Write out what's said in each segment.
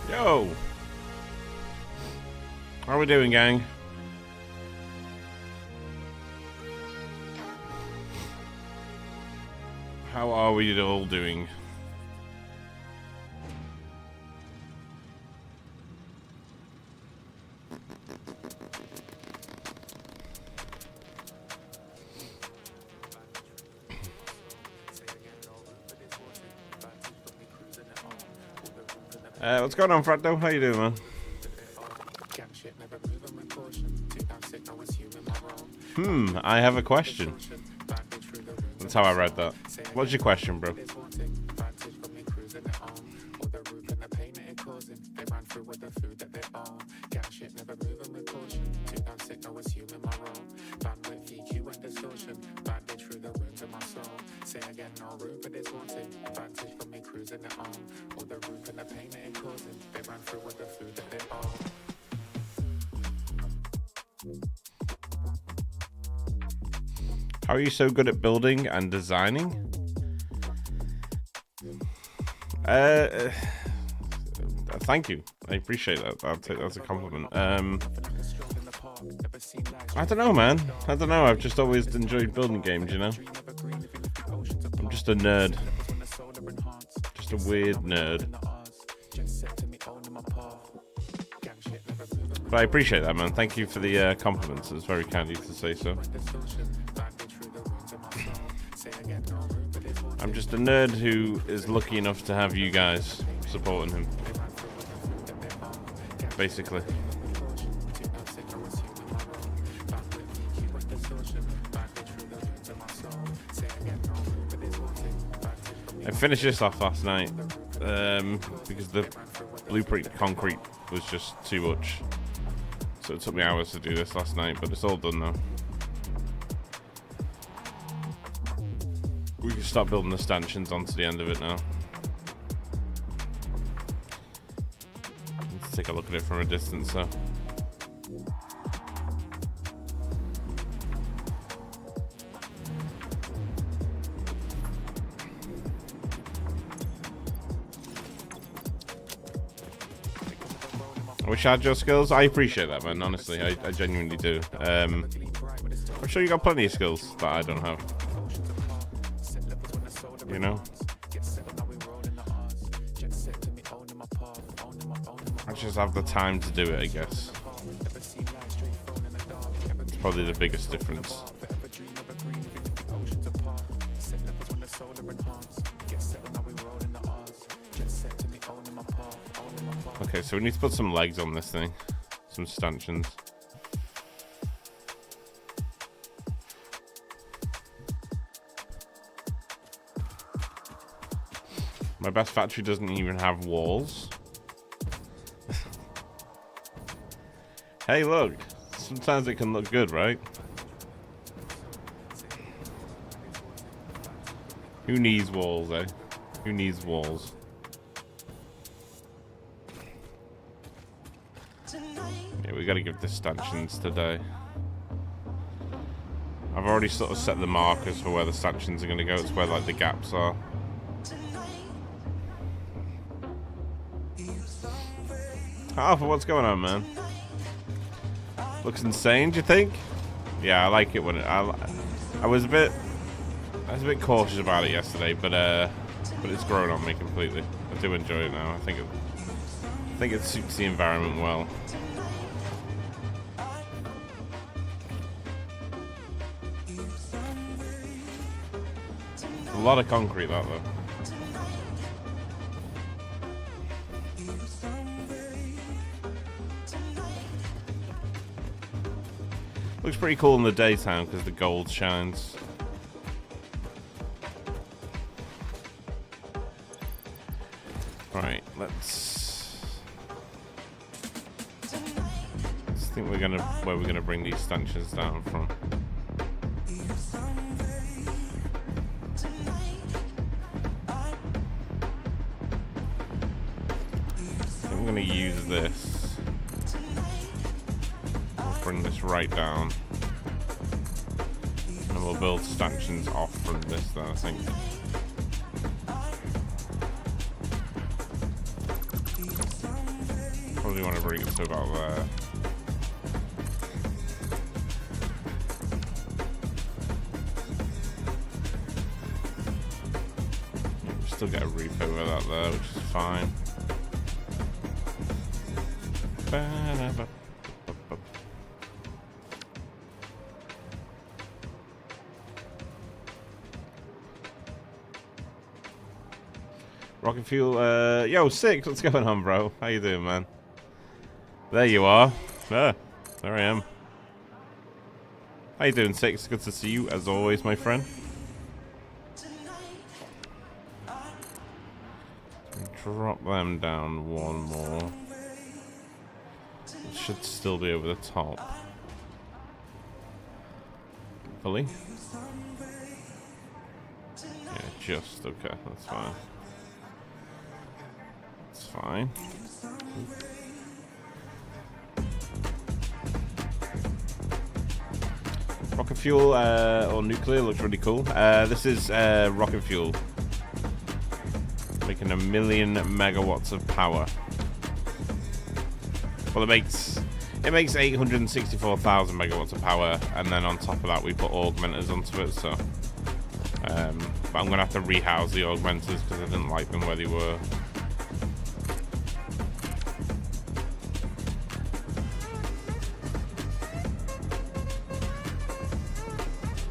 Yo! How are we doing, gang? How are we all doing? What's going on, Fratdo? How you doing, man? I have a question. That's how I read that. What's your question, bro? How are you so good at building and designing? Thank you. I appreciate that. I'll take that as a compliment. I don't know, man. I don't know. I've just always enjoyed building games, you know? I'm just a nerd. Just a weird nerd. But I appreciate that, man. Thank you for the compliments. It's very kind of you to say so. I'm just a nerd who is lucky enough to have you guys supporting him. Basically. I finished this off last night because the blueprint concrete was just too much. So it took me hours to do this last night, but it's all done now. We can start building the stanchions onto the end of it now. Let's take a look at it from a distance, so. I wish I had your skills. I appreciate that, man. Honestly, I genuinely do. I'm sure you got plenty of skills that I don't have. You know? I just have the time to do it, I guess. It's probably the biggest difference. Okay, so we need to put some legs on this thing. Some stanchions. My best factory doesn't even have walls. Hey, look. Sometimes it can look good, right? Who needs walls, eh? Who needs walls? Yeah, we gotta give this stanchions today. I've already sort of set the markers for where the stanchions are gonna go. It's where, like, the gaps are. Alpha, what's going on, man? Looks insane, do you think? Yeah, I like it when it. I was a bit cautious about it yesterday, but it's grown on me completely. I do enjoy it now. I think it suits the environment well. A lot of concrete, that though. Looks pretty cool in the daytime because the gold shines. Right, let's think where we're gonna bring these stanchions down from. I'm gonna use this. Bring this right down, and we'll build stanchions off from this then, I think. Really want to bring it to about there. Still get a roof over that there, which is fine. Rocket fuel, yo, Six, what's going on, bro? How you doing, man? There you are. Ah, there I am. How you doing, Six? Good to see you, as always, my friend. Drop them down one more. It should still be over the top. Fully? Yeah, just okay, that's fine. It's fine. Rocket fuel or nuclear looks really cool. This is rocket fuel. Making 1 million megawatts of power. Well, it makes 864,000 megawatts of power, and then on top of that we put augmenters onto it. So, but I'm gonna have to rehouse the augmenters because I didn't like them where they were.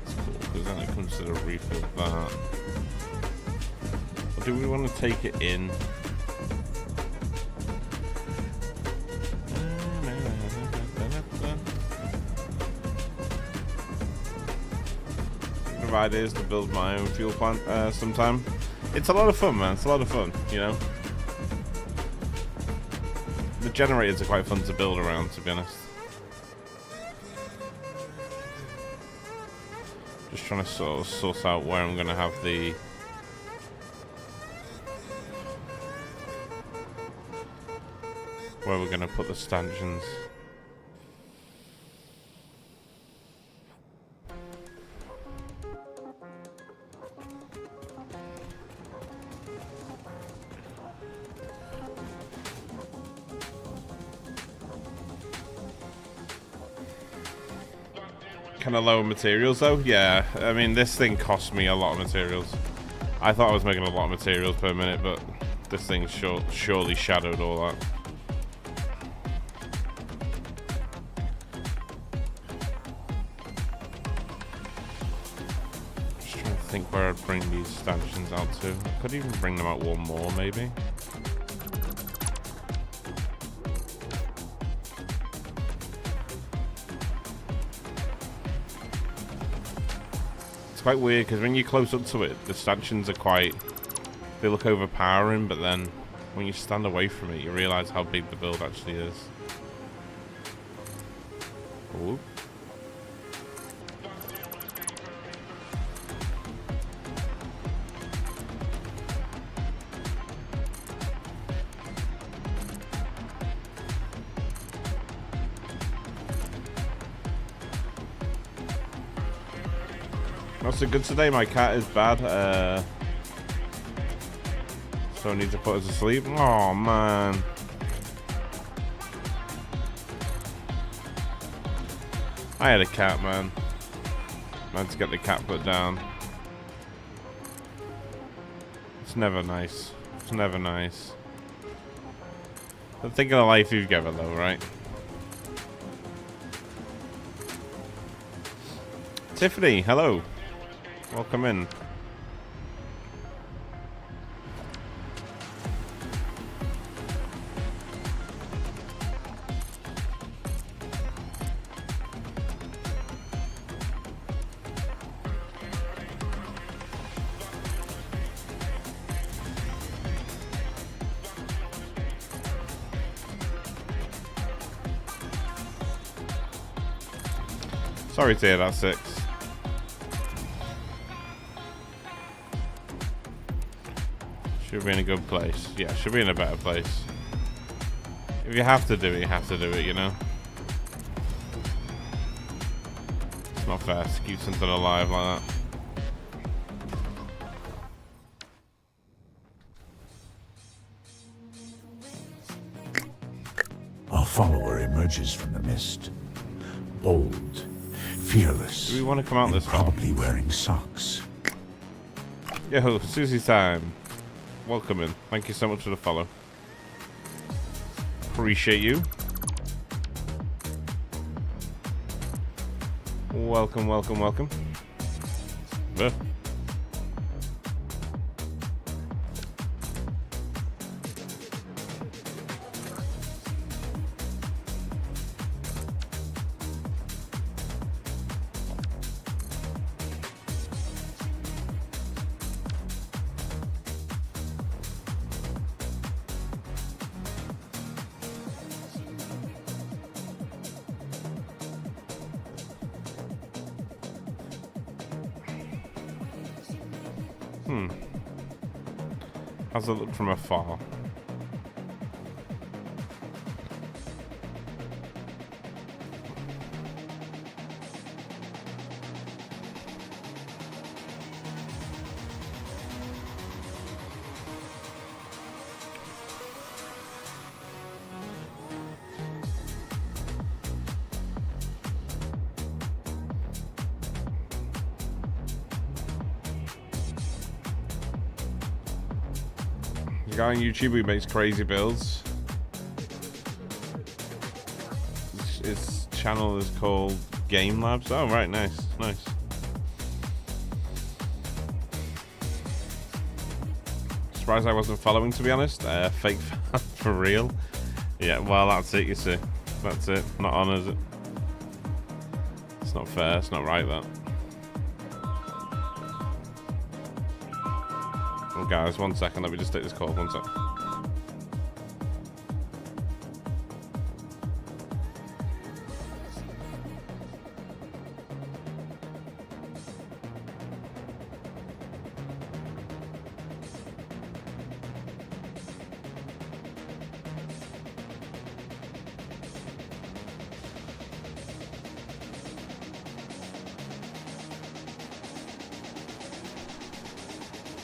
It's cool because then it comes to the refill of that. Do we want to take it in? Give ideas to build my own fuel plant sometime. It's a lot of fun, man. It's a lot of fun, you know. The generators are quite fun to build around, to be honest. Just trying to sort of source out where I'm going to have the where we're going to put the stanchions. Kind of low materials though. Yeah, I mean this thing cost me a lot of materials. I thought I was making a lot of materials per minute, but this thing surely shadowed all that. Think where I'd bring these stanchions out to. I could even bring them out one more, maybe. It's quite weird because when you're close up to it, the stanchions are quite. They look overpowering, but then when you stand away from it, you realise how big the build actually is. Ooh. Not so good today, my cat is bad. So I need to put her to sleep. Oh man. I had a cat, man. I had to get the cat put down. It's never nice. It's never nice. But think of the life you've given though, right? Tiffany, hello. Welcome in. Sorry to hear that, Six. Should be in a good place. Yeah, should be in a better place. If you have to do it, you have to do it, you know? It's not fair to keep something alive like that. follower emerges from the mist. Bold, fearless. Do we want to come out this far? Probably wearing socks. Yo, Susie time. Welcome in. Thank you so much for the follow. Appreciate you. Welcome, welcome, welcome. Yeah. How's it look from afar? Guy on YouTube who makes crazy builds. His channel is called Game Labs. Oh right, nice, nice. Surprised I wasn't following, to be honest. Fake fan for real. Yeah, well that's it. You see, that's it. Not on, is it? It's not fair. It's not right. That. Oh, guys, 1 second. Let me just take this call. 1 sec.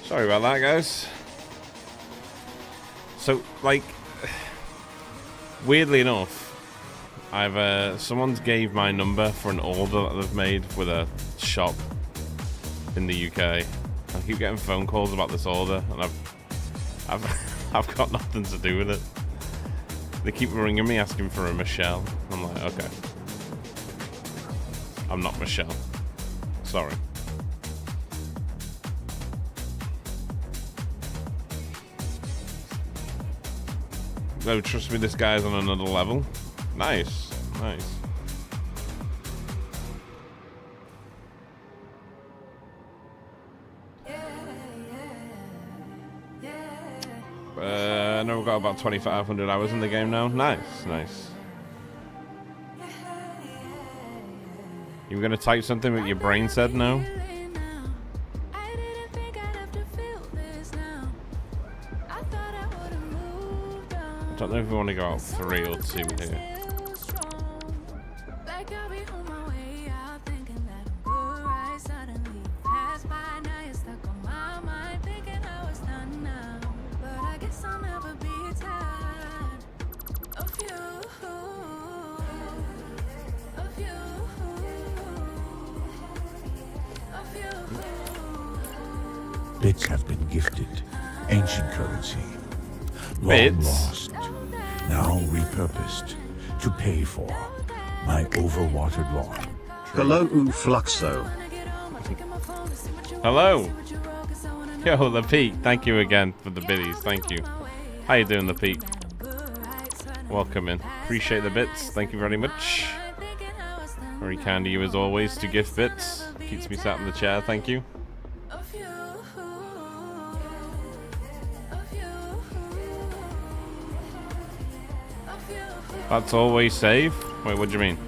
Sorry about that, guys. So, like, weirdly enough, someone's gave my number for an order that they've made with a shop in the UK. I keep getting phone calls about this order, and I've got nothing to do with it. They keep ringing me asking for a Michelle. I'm like, okay, I'm not Michelle. Sorry. No, trust me, this guy's on another level. Nice, nice. I know we've got about 2,500 hours in the game now. Nice, nice. You were going to type something but your brain said no? I don't know if we want to go out 3 or 2 here. Bits have been gifted. Ancient currency. Long Bits? lost. Now repurposed to pay for my overwatered lawn. Hello, Fluxo. Hello. Yo, the Pete. Thank you again for the biddies. Thank you. How you doing, the Pete? Welcome in. Appreciate the bits. Thank you very much. Very kind of you as always to gift bits. Keeps me sat in the chair. Thank you. That's always save? Wait, what do you mean?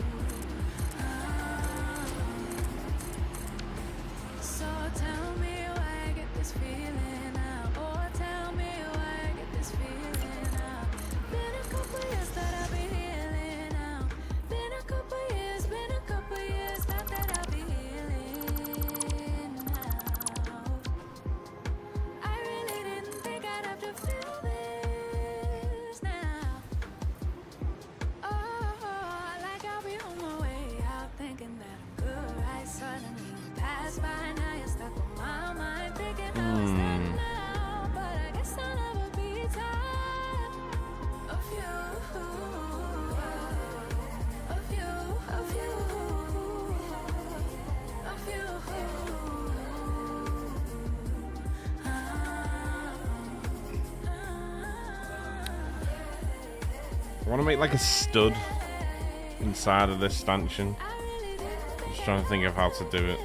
I want to make like a stud inside of this stanchion. Just trying to think of how to do it.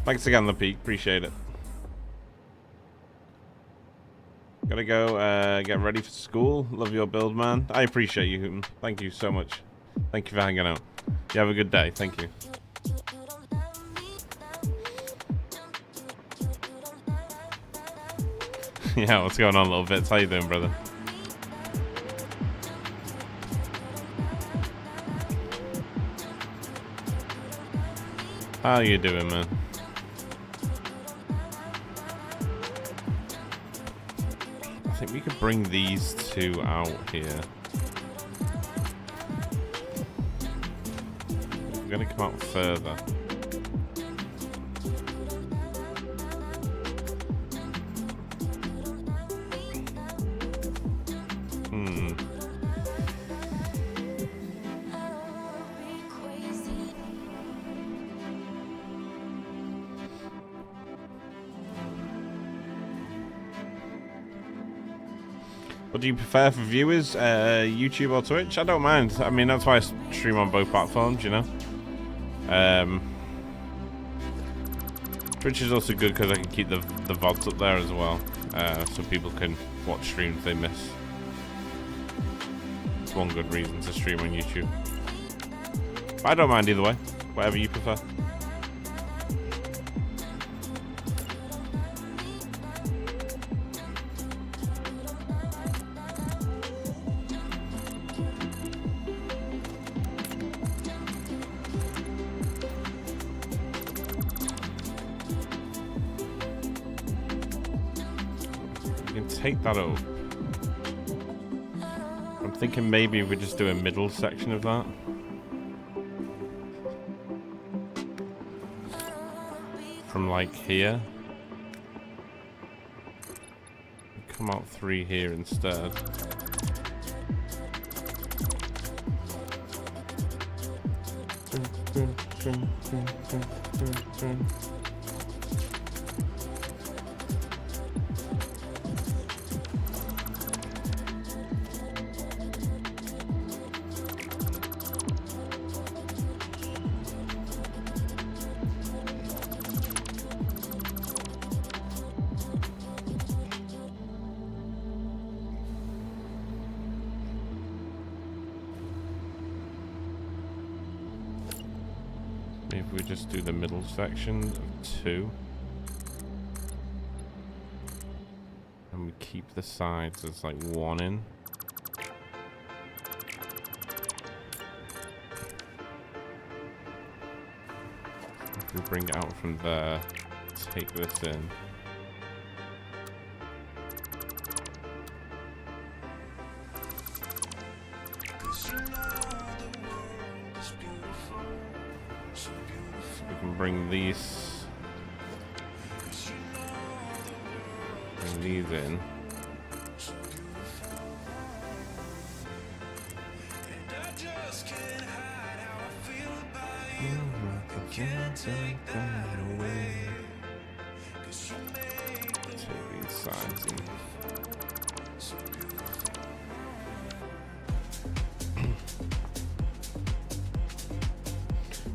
Thanks again, Lepeak. Appreciate it. Gotta go get ready for school. Love your build, man. I appreciate you, Hooten. Thank you so much. Thank you for hanging out. You have a good day. Thank you. Yeah, what's going on, little bits? How you doing, brother? How you doing, man? I think we could bring these two out here. We're gonna come out further. What do you prefer for viewers, YouTube or Twitch? I don't mind. I mean, that's why I stream on both platforms, you know. Twitch is also good because I can keep the VODs up there as well, so people can watch streams they miss. It's one good reason to stream on YouTube. But I don't mind either way. Whatever you prefer. Take that up. I'm thinking maybe we just do a middle section of that. From like here. Come out 3 here instead. Maybe we just do the middle section of 2. And we keep the sides as like 1 in. If we bring it out from there, take this in. Bring these in. Take these sides in.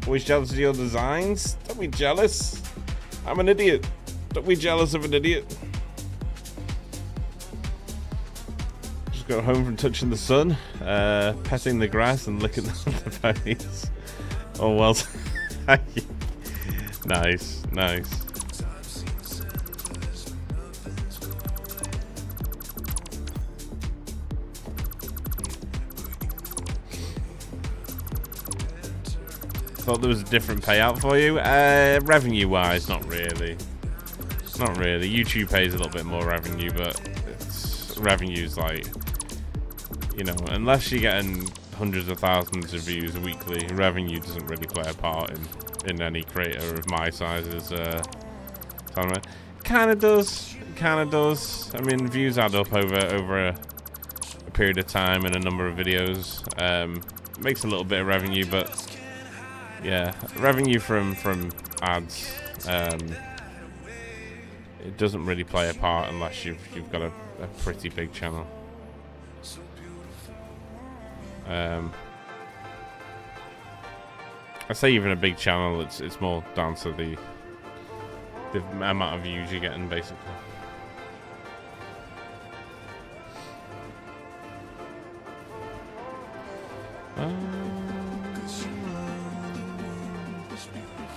Always jealous of your designs? Don't be jealous. I'm an idiot. Don't be jealous of an idiot. Just got home from touching the sun, petting the grass and licking the ponies. Oh well. Nice, nice. Thought there was a different payout for you. Revenue wise, not really. Not really. YouTube pays a little bit more revenue, but revenue's like, you know, unless you're getting hundreds of thousands of views weekly, revenue doesn't really play a part in any creator of my sizes. Kind of does. Kind of does. I mean, views add up over a period of time and a number of videos. Makes a little bit of revenue, but yeah, revenue from ads, it doesn't really play a part unless you've got a pretty big channel. I say even a big channel, it's more down to the amount of views you're getting, basically.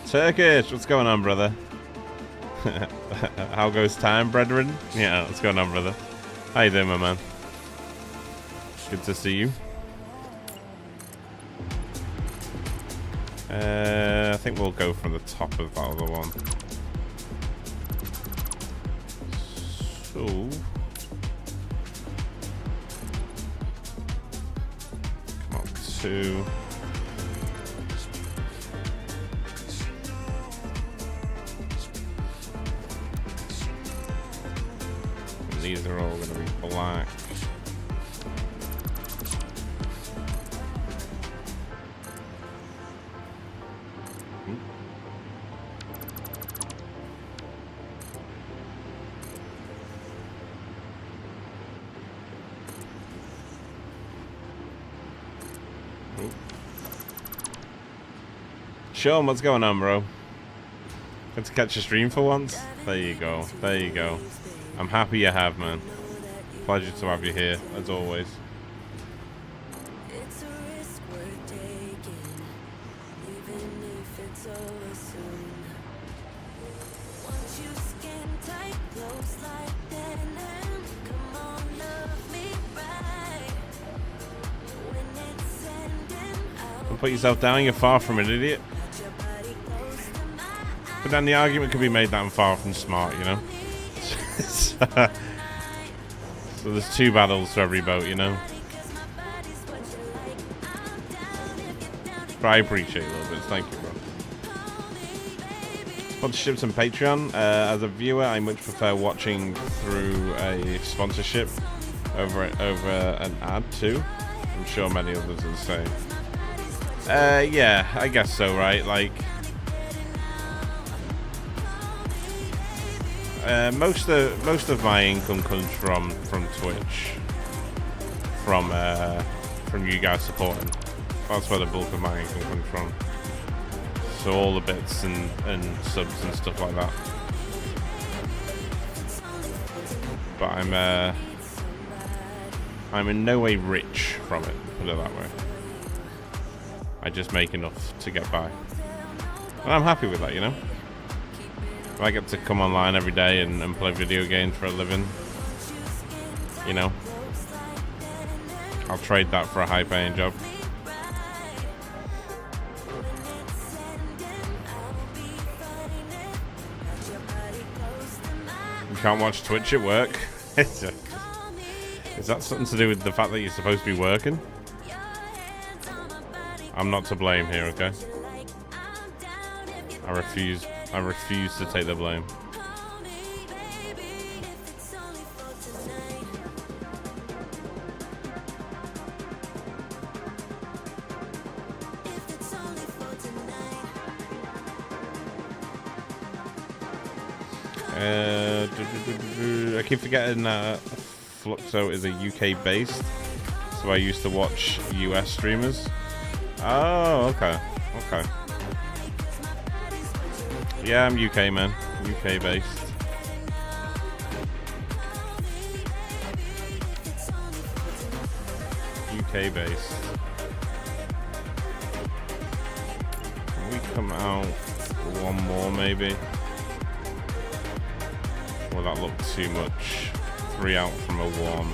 Turkish, what's going on, brother? How goes time, brethren? Yeah, what's going on, brother? How you doing, my man? Good to see you. I think we'll go from the top of that other one. So, come on, 2. And these are all going to be black. Sean, what's going on, bro? Good to catch a stream for once. There you go. There you go. I'm happy you have, man. Pleasure to have you here, as always. Don't put yourself down, you're far from an idiot. But then the argument could be made that I'm far from smart, you know? So there's 2 battles for every boat, you know? But I appreciate it a little bit. Thank you, bro. Sponsorships and Patreon. As a viewer, I much prefer watching through a sponsorship over an ad too. I'm sure many others are the same. Yeah, I guess so, right? Like, most of my income comes from Twitch, from you guys supporting. That's where the bulk of my income comes from. So all the bits and subs and stuff like that. But I'm in no way rich from it, put it that way. I just make enough to get by. And I'm happy with that, you know? If I get to come online every day and play video games for a living, you know, I'll trade that for a high-paying job. You can't watch Twitch at work? Is that something to do with the fact that you're supposed to be working? I'm not to blame here, okay? I refuse to take the blame. I keep forgetting that Fluxo is a UK based, so I used to watch US streamers. Oh, okay. Okay. Yeah, I'm UK, man. UK based. UK based. Can we come out one more, maybe? Will that look too much? 3 out from a 1.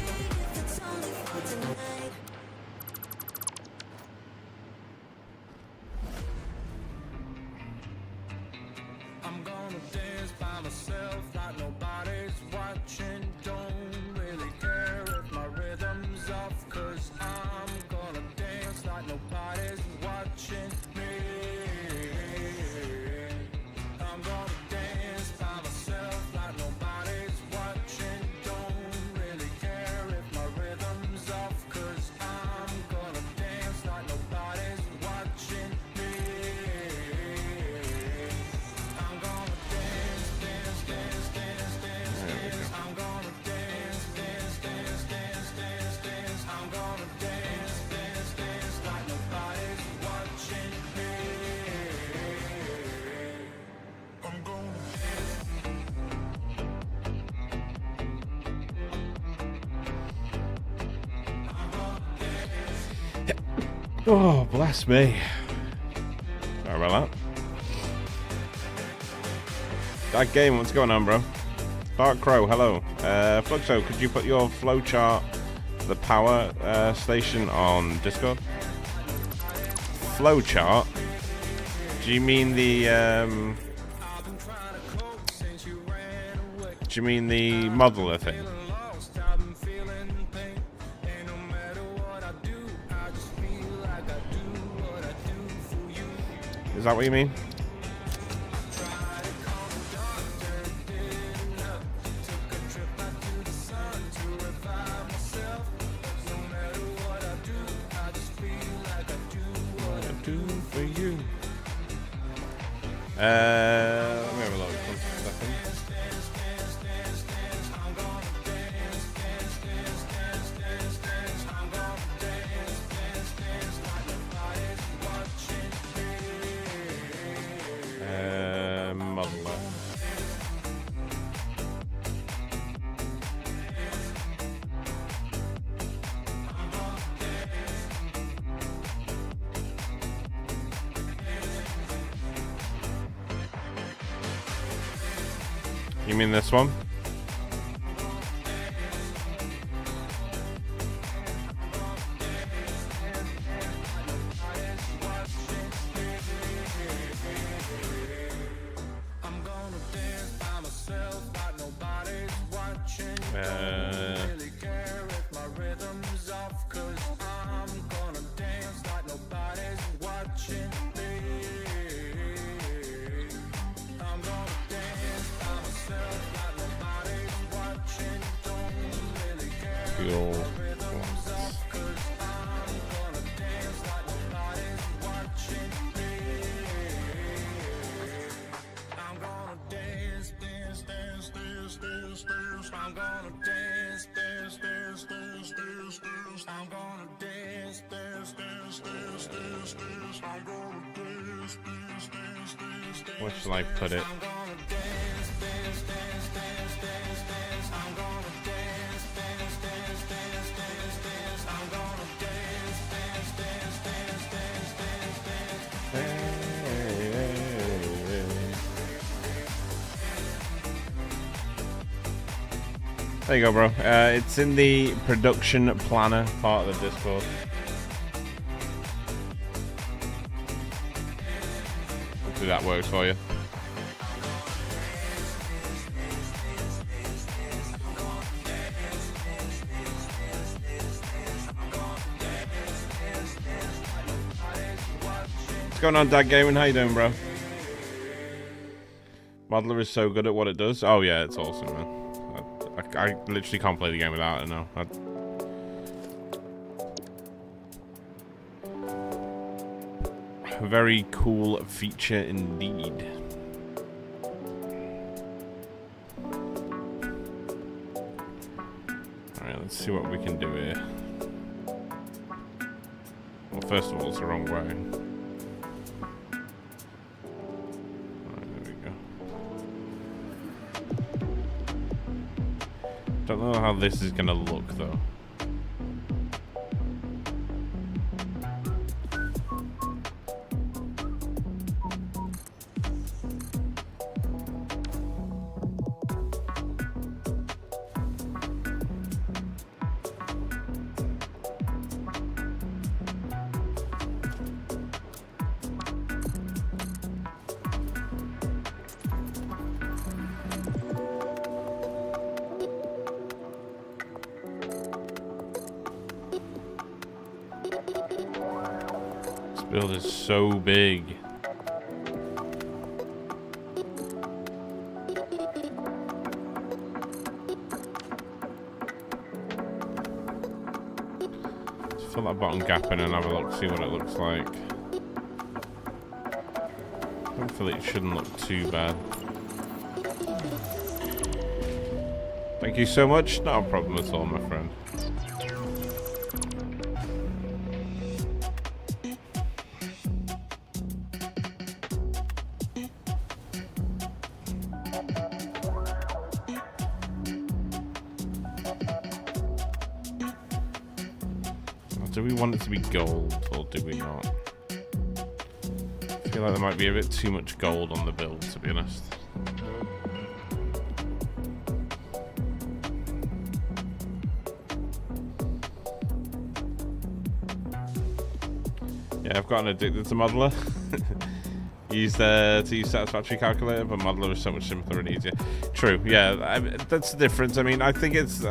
Oh, bless me. Sorry about that. That game, what's going on, bro? Dark Crow, hello. Fluxo, could you put your flowchart for the power station on Discord? Flowchart? Do you mean the modeler thing? Is that what you mean? Let me have a look. 1 second. Modeler. You mean this one? Where shall I put it? There you go, bro. It's in the production planner part of the Discord. Hopefully that works for you. What's going on, Dad Gaming? How you doing, bro? Modeler is so good at what it does. Oh yeah, it's awesome, man. I literally can't play the game without it now. A very cool feature indeed. Alright, let's see what we can do here. Well, first of all, it's the wrong way. Don't know how this is gonna look though. Build is so big. Let's fill that bottom gap in and have a look, see what it looks like. Hopefully it shouldn't look too bad. Thank you so much. Not a problem at all, my friend. Do we want it to be gold, or do we not? I feel like there might be a bit too much gold on the build, to be honest. Yeah, I've gotten addicted to Modeler. To use Satisfactory calculator, but Modeler is so much simpler and easier. True, yeah, that's the difference. I mean, I think it's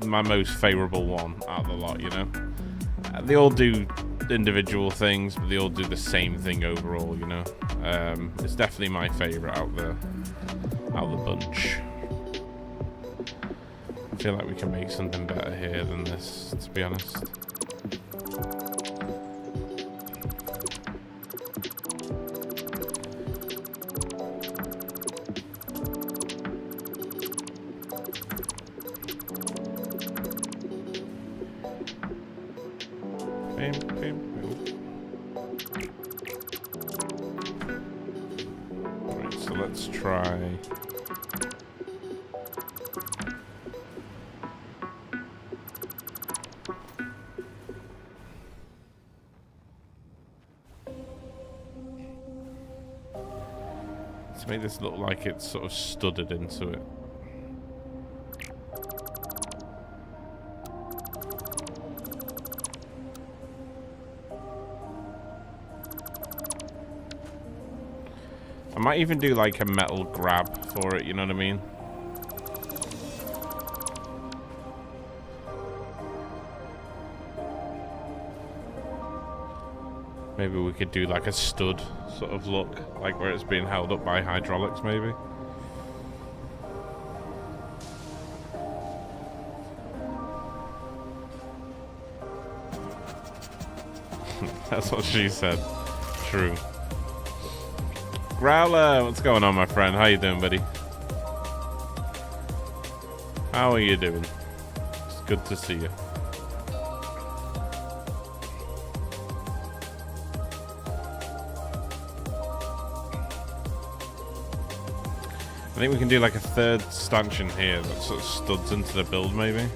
my most favourable one out of the lot. You know, they all do individual things, but they all do the same thing overall. You know, it's definitely my favourite out the bunch. I feel like we can make something better here than this, to be honest. Right, so let's try. Let's make this look like it's sort of studded into it. I might even do like a metal grab for it, you know what I mean? Maybe we could do like a stud sort of look, like where it's being held up by hydraulics, maybe. That's what she said. True. Growler, what's going on, my friend? How you doing, buddy? How are you doing? It's good to see you. I think we can do like a third stanchion here that sort of studs into the build, maybe.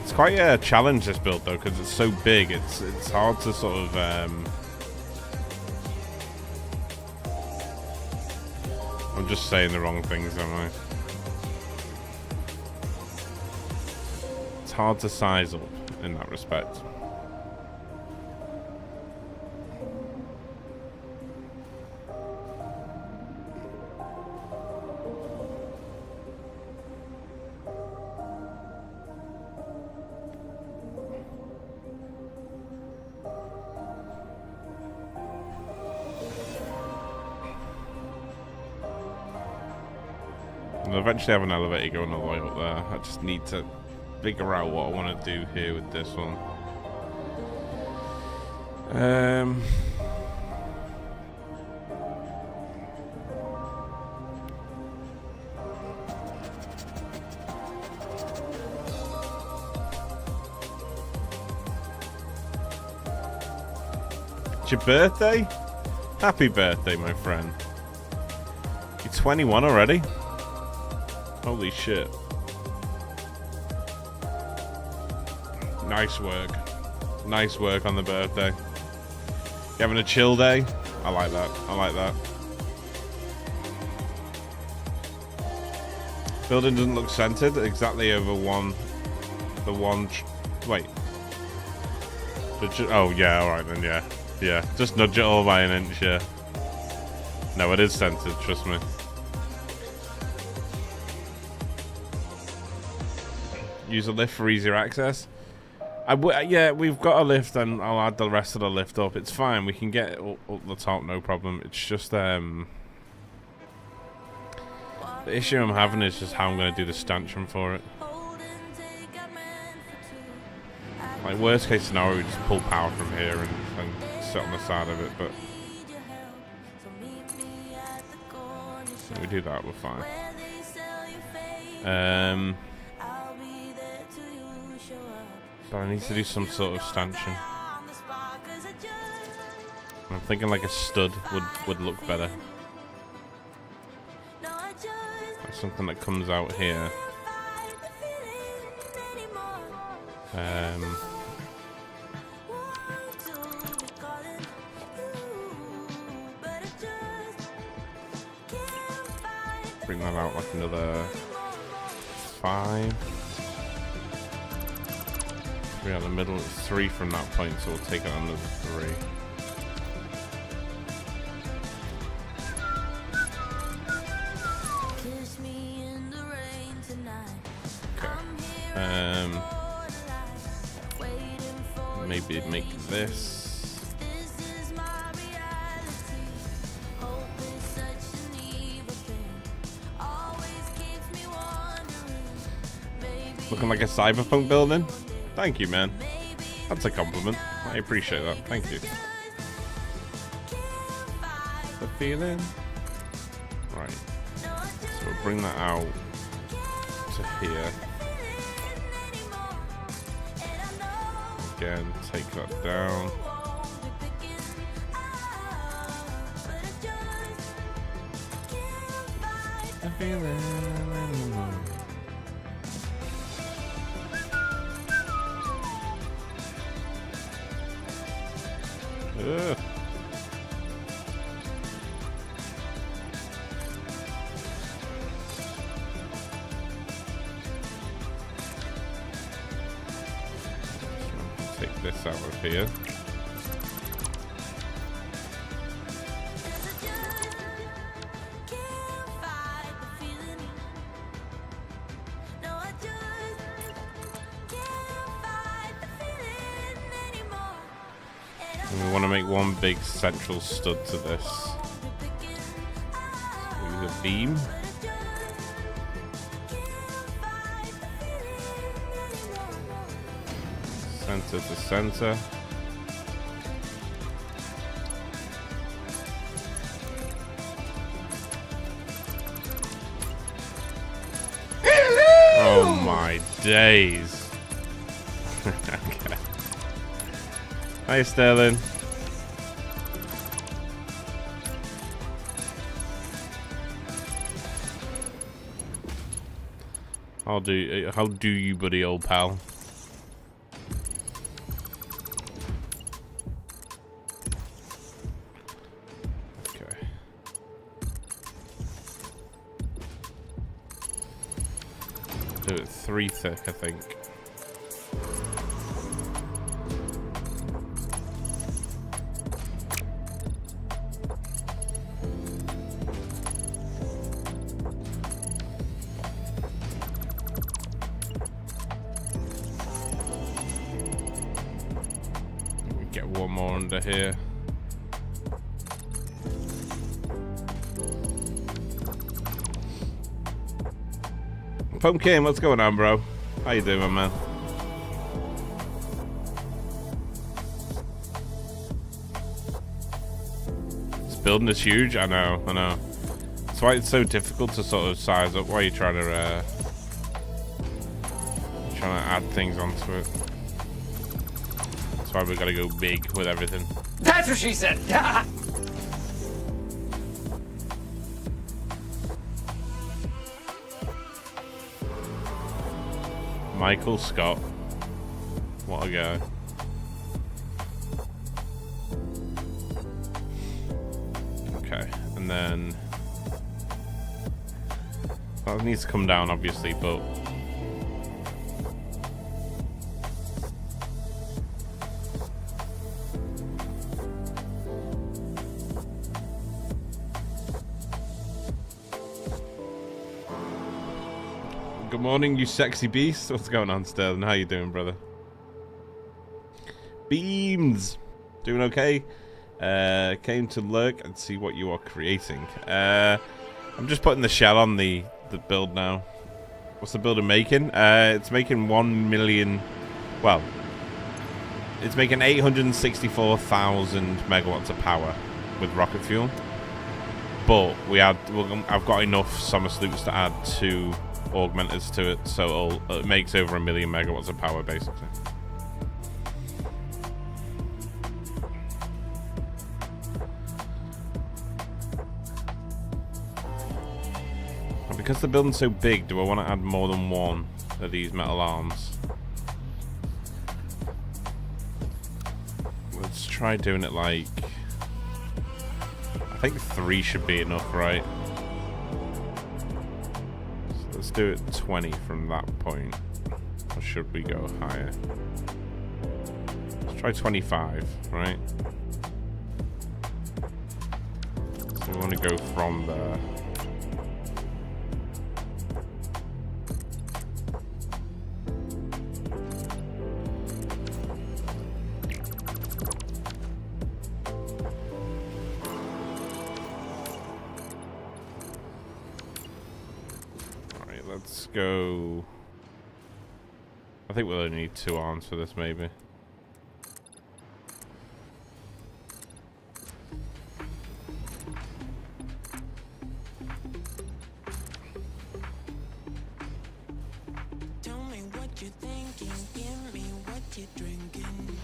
It's quite a challenge, this build, though, because it's so big. It's hard to sort of I'm just saying the wrong things, am I? It's hard to size up in that respect. I'll eventually have an elevator going all the way up there. I just need to figure out what I want to do here with this one. It's your birthday? Happy birthday, my friend. You're 21 already? Holy shit. Nice work. Nice work on the birthday. You having a chill day? I like that. I like that. Building doesn't look centered. Exactly over wait. Oh, yeah, alright then, yeah. Yeah, just nudge it all by an inch, yeah. No, it is centered, trust me. Use a lift for easier access. Yeah, we've got a lift, and I'll add the rest of the lift up. It's fine. We can get it up the top, no problem. It's just the issue I'm having is just how I'm going to do the stanchion for it. Like worst case scenario, we just pull power from here and sit on the side of it. But if we do that, we're fine. But I need to do some sort of stanchion. I'm thinking like a stud would look better. Like something that comes out here. Bring that out like another 5. 3 out the middle, it's 3 from that point, so we'll take out another 3. Maybe make this. Looking like a cyberpunk building? Thank you, man. That's a compliment. I appreciate that. Thank you. The feeling? Right. So we'll bring that out to here. Again, take that down. The feeling. Ugh. Take this out of here. And we want to make one big central stud to this. So use a beam. Center to center. Oh my days. Okay. Hi, Sterling. How do you, buddy, old pal? Okay. Do it 3 thick, I think. Get one more under here. Pumpkin, what's going on, bro? How you doing, man? This building is huge. I know. That's why it's so difficult to sort of size up while you're trying to add things onto it. That's why we gotta go big with everything. That's what she said. Michael Scott. What a guy. Okay, and then that needs to come down, obviously, but good morning, you sexy beast. What's going on, Sterling? How you doing, brother? Beams! Doing okay? Came to lurk and see what you are creating. I'm just putting the shell on the build now. What's the builder making? It's making 1 million... Well, it's making 864,000 megawatts of power with rocket fuel. But I've got enough summer sloops to add 2 augmenters to it, so it makes over 1 million megawatts of power, basically. Because the building's so big, do I want to add more than one of these metal arms? Let's try doing it like... I think 3 should be enough, right? So let's do it 20 from that point. Or should we go higher? Let's try 25, right? So we want to go from there. Let's go. I think we'll only need 2 arms for this, maybe. Tell me what you're thinking, give me what you're drinking.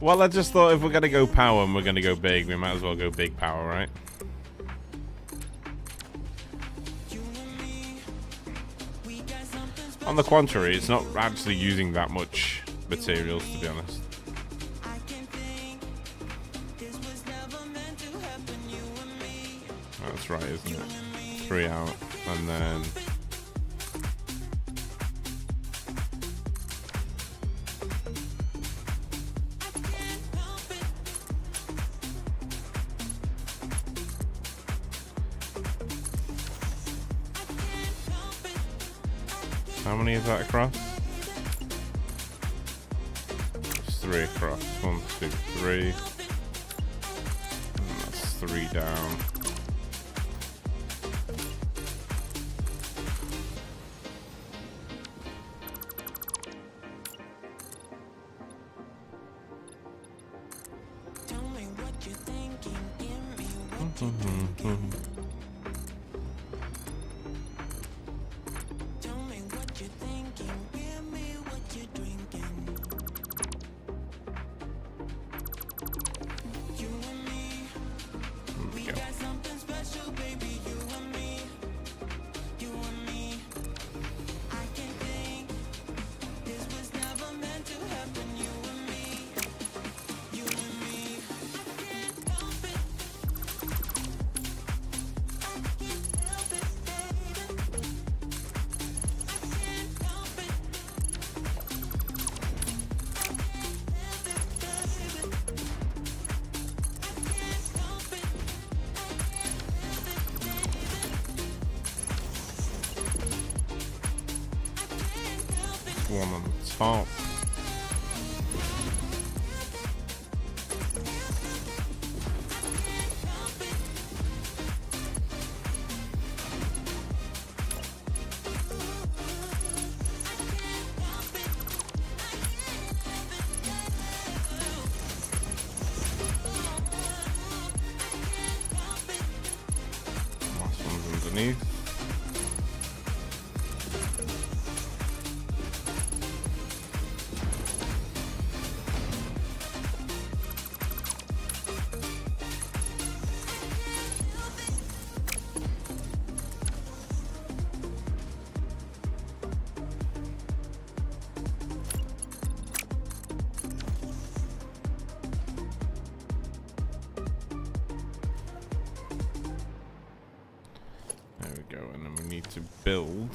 Well, I just thought if we're gonna go power and we're gonna go big, we might as well go big power, right? On the contrary, it's not actually using that much materials, to be honest. That's right, isn't it? 3 out, and then... How many is that across? It's 3 across. 1, 2, 3. And that's 3 down. Tell me what you're thinking, give me what you're drinking. One on the top. Last one's underneath. There we go, and then we need to build.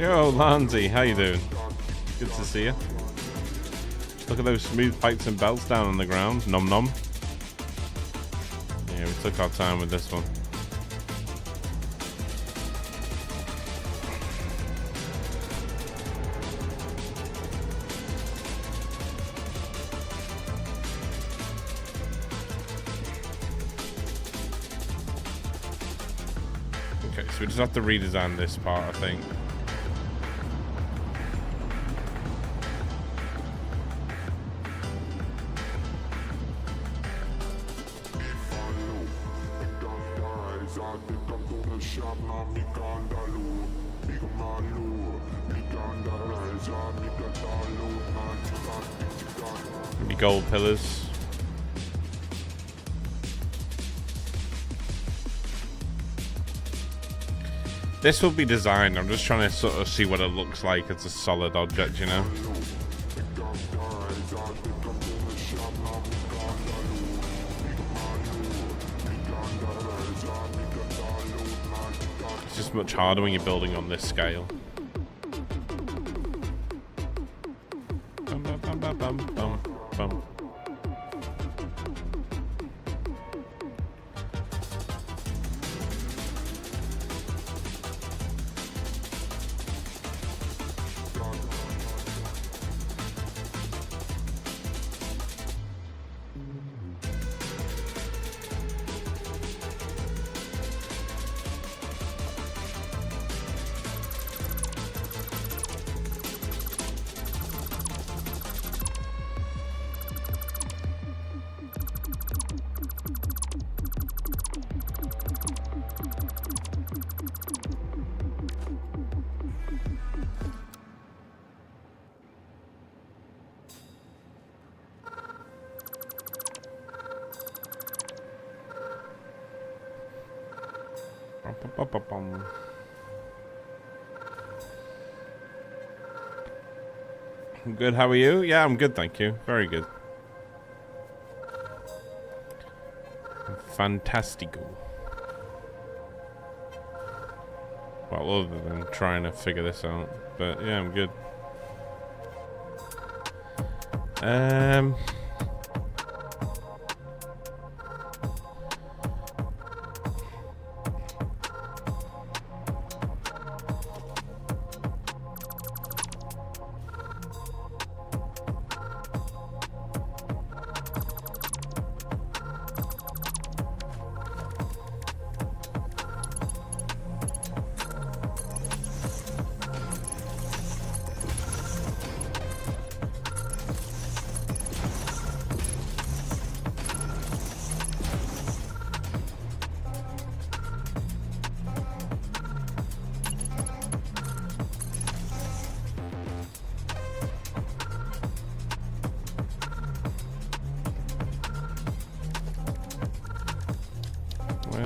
Yo, Lanzi, how you doing? Good to see you. Look at those smooth pipes and belts down on the ground. Nom nom. Yeah, we took our time with this one. Okay, so we just have to redesign this part, I think. Maybe gold pillars. This will be designed. I'm just trying to sort of see what it looks like as a solid object, you know? It's just much harder when you're building on this scale. Bum, bum, bum, bum, bum, bum, bum. I'm good. How are you? Yeah, I'm good, thank you. Very good. Fantastico. Well, other than trying to figure this out, but yeah, I'm good.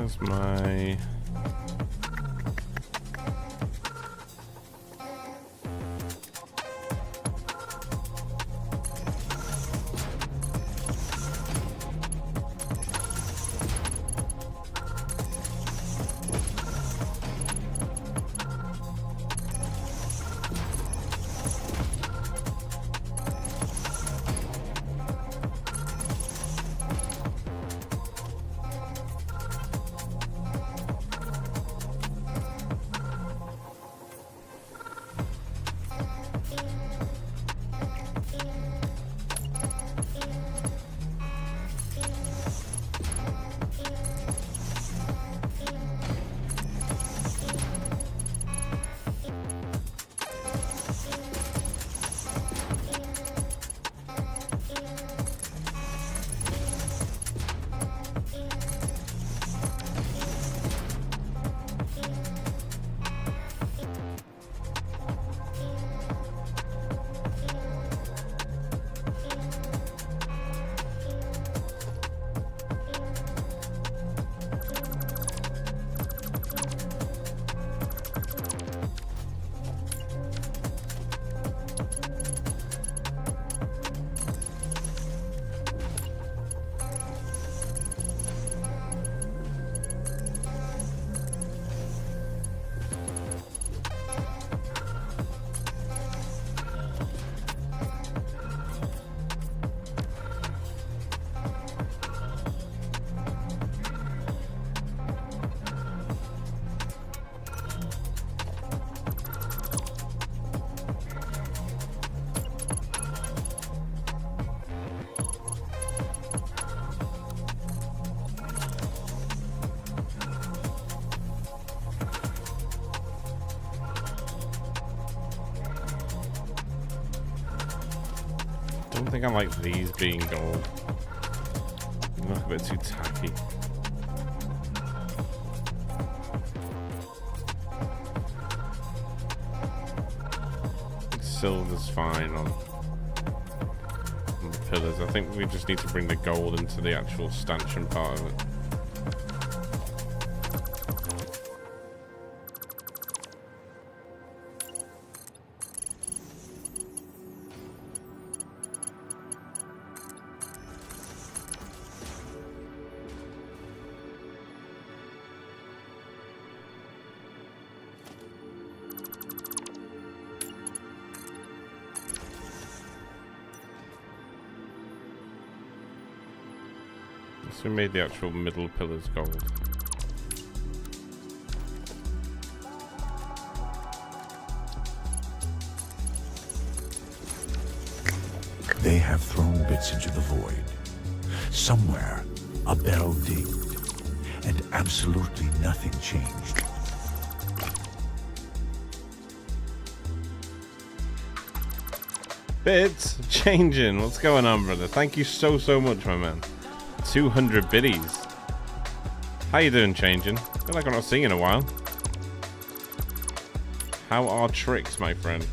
Where's my... I don't think I like these being gold. They look a bit too tacky. Silver's fine on the pillars. I think we just need to bring the gold into the actual stanchion part of it. So we made the actual middle pillars gold. They have thrown bits into the void. Somewhere, a bell dinged, and absolutely nothing changed. Bits changing. What's going on, brother? Thank you so much, my man. 200 biddies. How you doing, changing? I feel like I'm not seeing you in a while. How are tricks, my friend?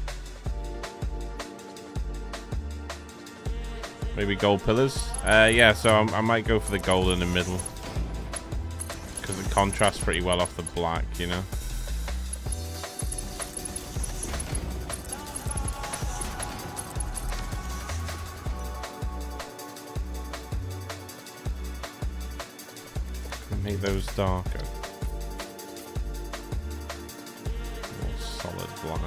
Maybe gold pillars? Yeah, so I might go for the gold in the middle. Because it contrasts pretty well off the black, you know? Make those darker. More solid black.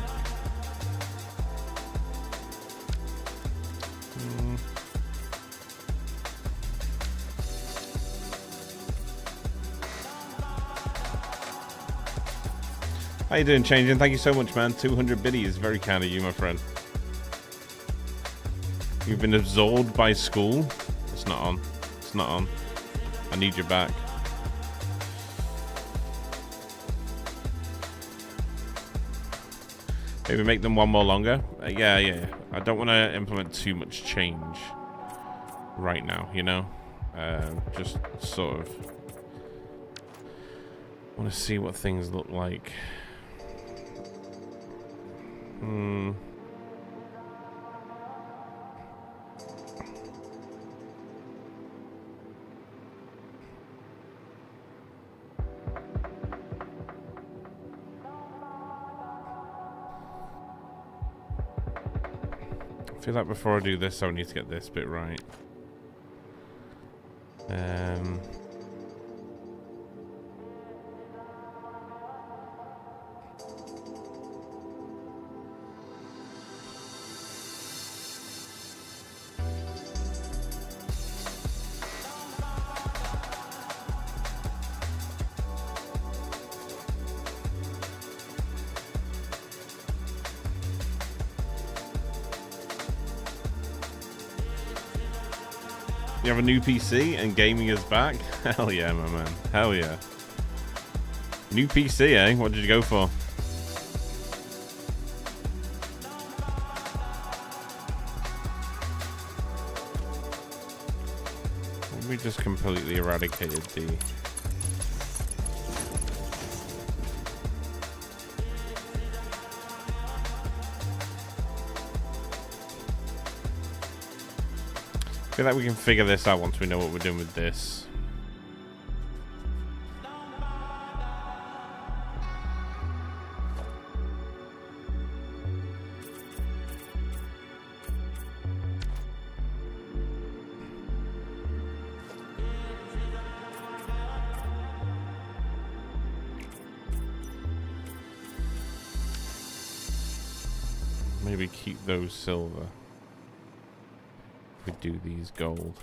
How you doing, changing? Thank you so much, man. 200 biddies. Very kind of you, my friend. You've been absorbed by school. It's not on. It's not on. I need you back. Maybe make them one more longer. Yeah. I don't want to implement too much change right now, you know? Just sort of want to see what things look like. I feel like before I do this, I need to get this bit right. You have a new PC and gaming is back? Hell yeah, my man. Hell yeah. New PC, eh? What did you go for? We just completely eradicated the... I feel like we can figure this out once we know what we're doing with this. Maybe keep those silver. We do these gold.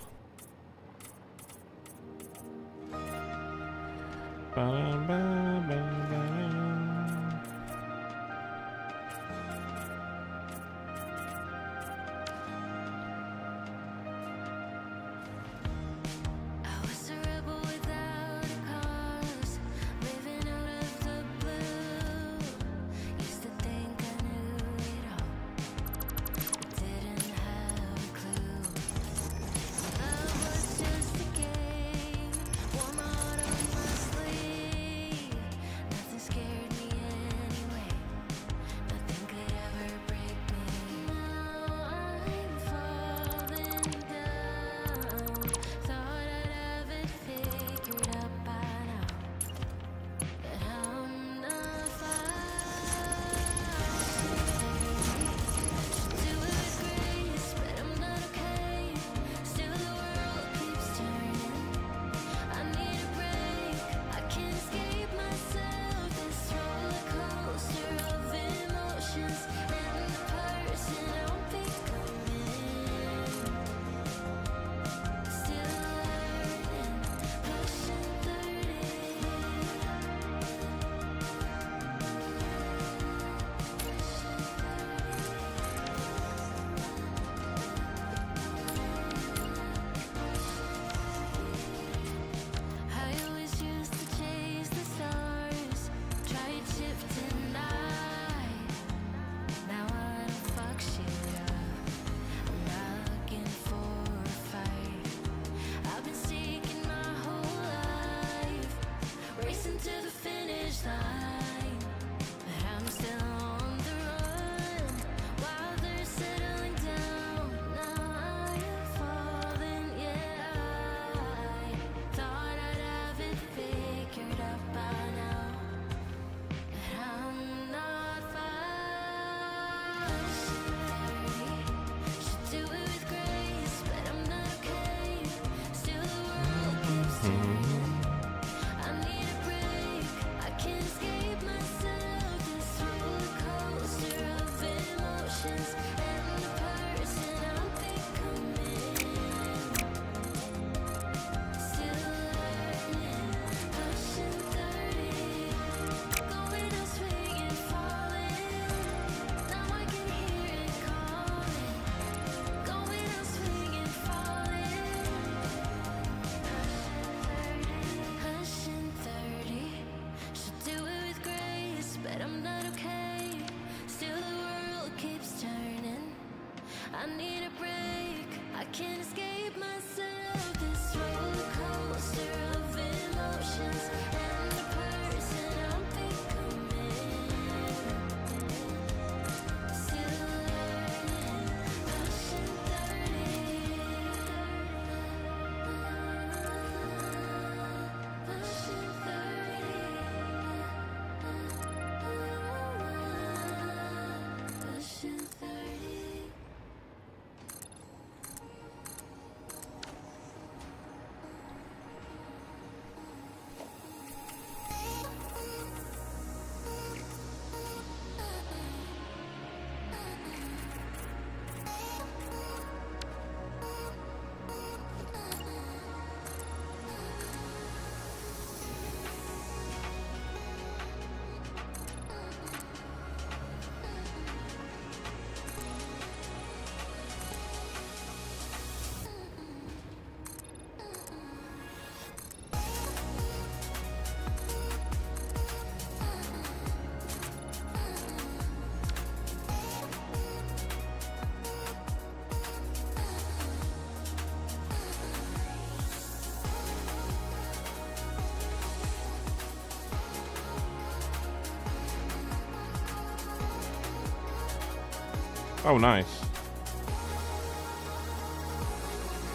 Oh, nice.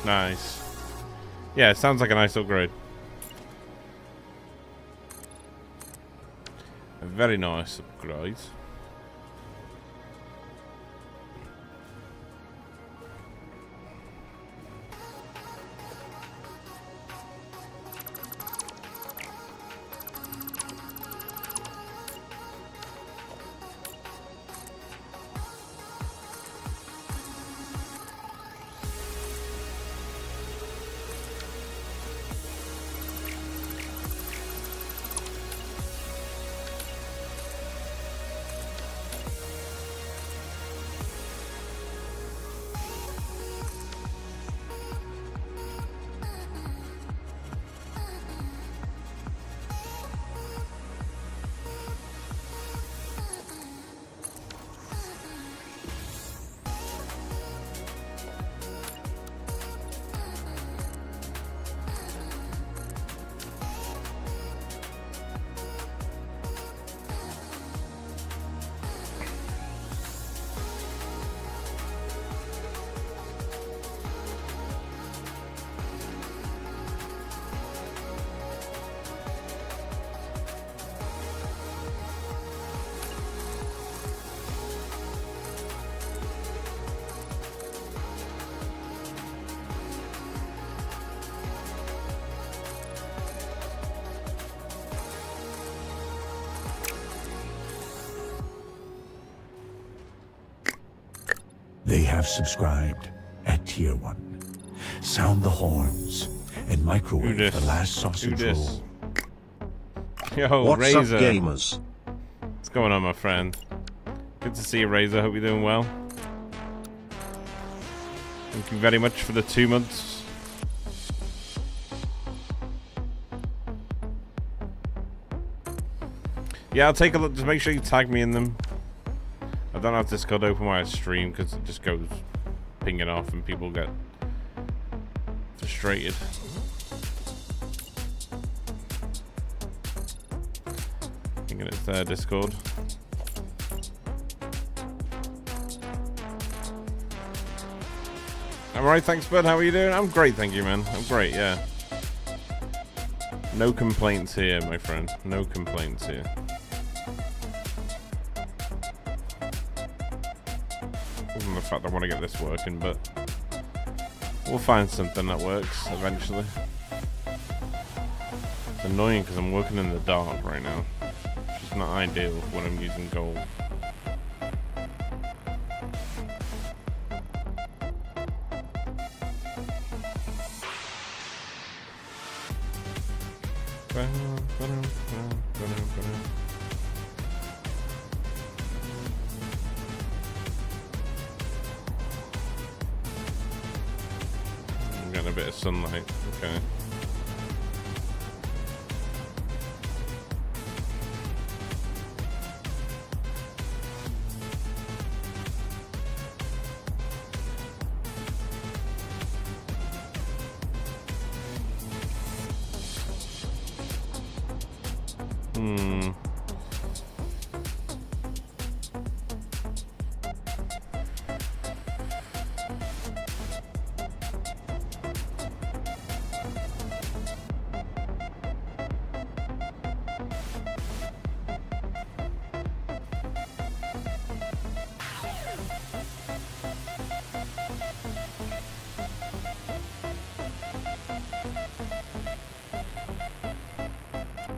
Nice. Yeah, it sounds like a nice upgrade. A very nice upgrade. They have subscribed at Tier 1. Sound the horns and microwave the last sausage roll. Yo, What's Razor. up, gamers? What's going on, my friend? Good to see you, Razor. Hope you're doing well. Thank you very much for the 2 months. Yeah, I'll take a look. Just make sure you tag me in them. I don't have Discord open while I stream because it just goes pinging off and people get frustrated. Thinking it's their Discord. Alright, thanks, bud. How are you doing? I'm great, thank you, man. I'm great, yeah. No complaints here, my friend. No complaints here. Other than the fact I want to get this working, but we'll find something that works eventually. It's annoying because I'm working in the dark right now. It's just not ideal when I'm using gold. I'm getting a bit of sunlight. Okay.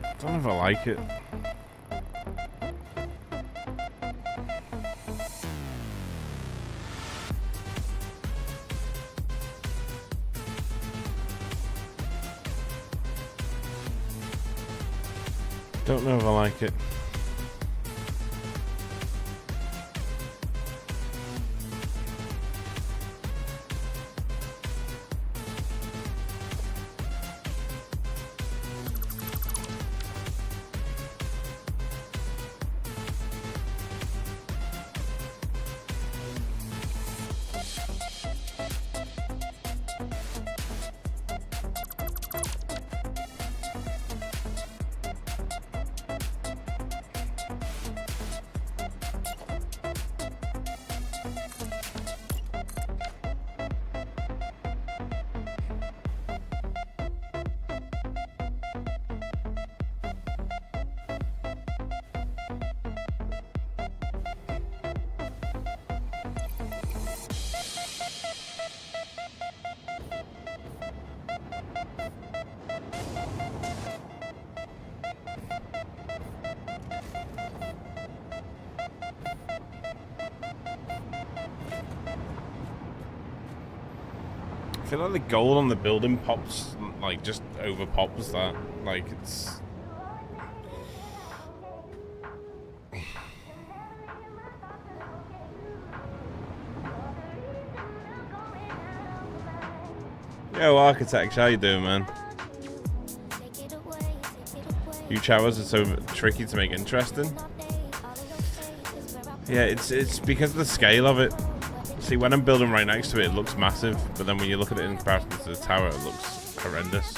I don't know if I like it. Don't know if I like it. feel like the gold on the building pops, like, just over pops that. Like, it's... Yo, Architect, how you doing, man? Huge towers are so tricky to make interesting. Yeah, it's because of the scale of it. See, when I'm building right next to it, it looks massive, but then when you look at it in comparison to the tower, it looks horrendous.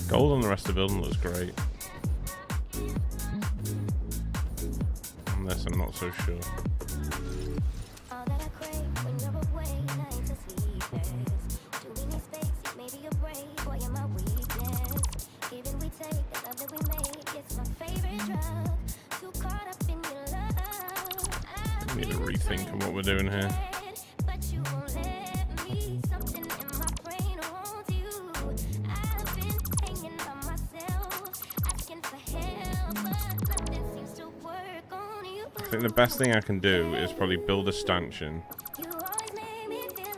Gold on the rest of the building looks great. On this, I'm not so sure. I need to rethink on what we're doing here. I think the best thing I can do is probably build a stanchion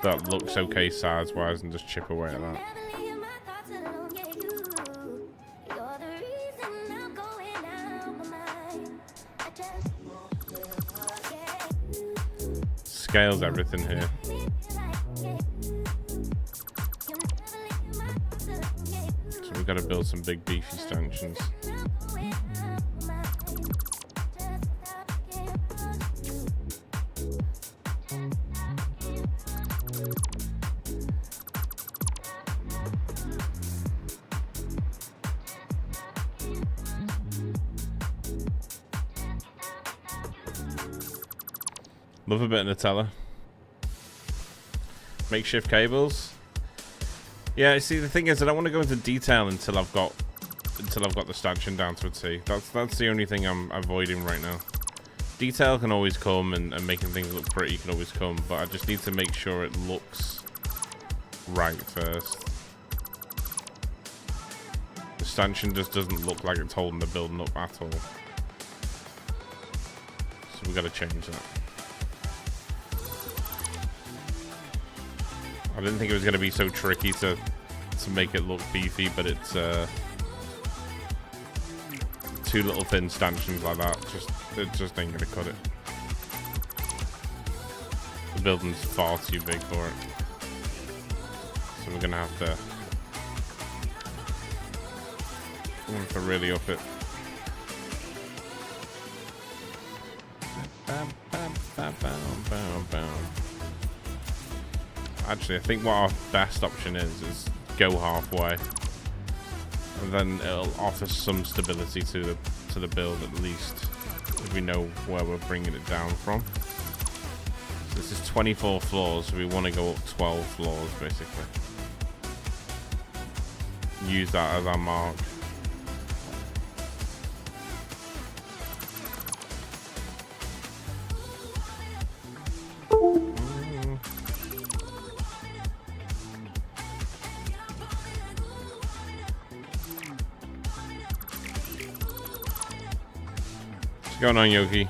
that looks okay size-wise and just chip away at that. Scales everything here. So we've got to build some big beefy stanchions. Love a bit of Nutella. Makeshift cables. Yeah, see, the thing is, I don't want to go into detail until I've got the stanchion down to a T. That's the only thing I'm avoiding right now. Detail can always come, and making things look pretty can always come, but I just need to make sure it looks right first. The stanchion just doesn't look like it's holding the building up at all. So we've got to change that. I didn't think it was going to be so tricky to make it look beefy, but it's two little thin stanchions like that. It just ain't going to cut it. The building's far too big for it. So we're going to have to really up it. Actually, I think what our best option is go halfway, and then it'll offer some stability to the build, at least if we know where we're bringing it down from. So this is 24 floors, so we want to go up 12 floors basically. Use that as our mark. What's going on, Yogi?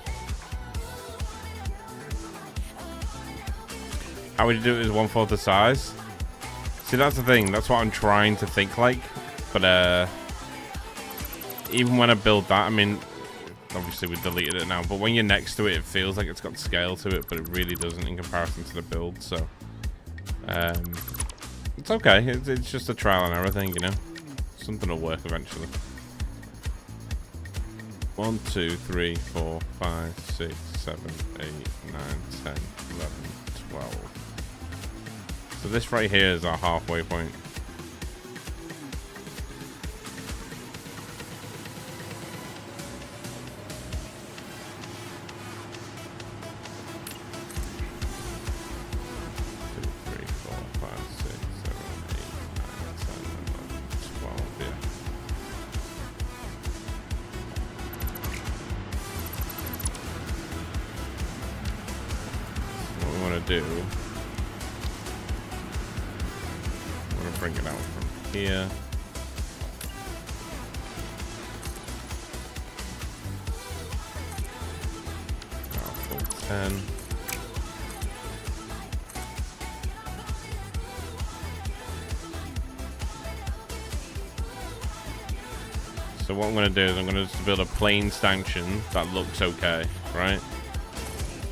How would you do it is 1/4 the size? See, that's the thing. That's what I'm trying to think like. But even when I build that, I mean, obviously we deleted it now, but when you're next to it, it feels like it's got scale to it, but it really doesn't in comparison to the build. So it's okay. It's just a trial and error thing, you know. Something will work eventually. 1, 2, 3, 4, 5, 6, 7, 8, 9, 10, 11, 12. So this right here is our halfway point. do, I'm gonna bring it out from here. Full 10. So what I'm going to do is I'm going to just build a plain stanchion that looks okay, right?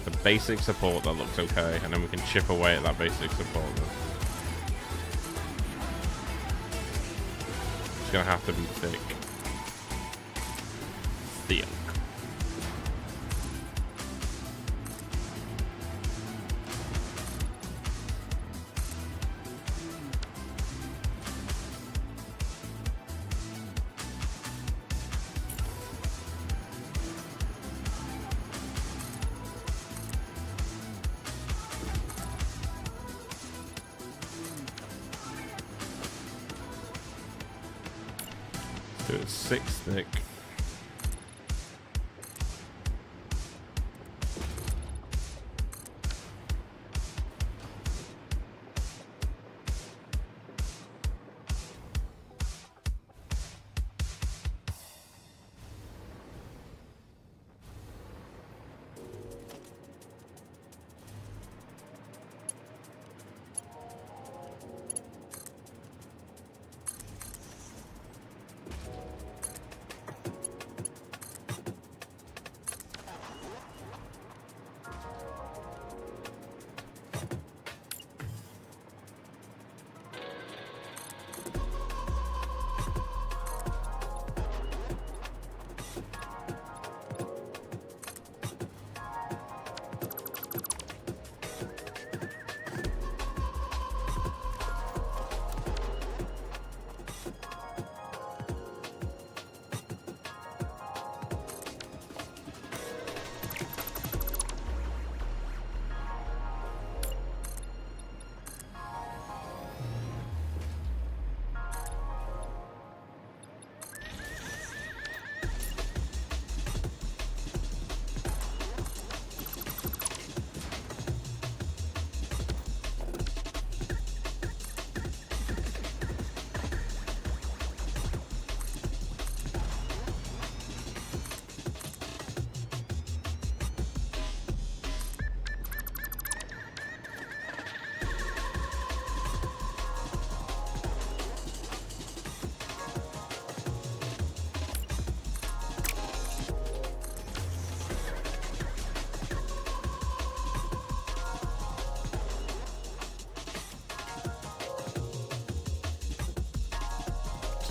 The basic support that looks okay, and then we can chip away at that basic support. It's going to have to be thick. Thick. Do it 6 thick.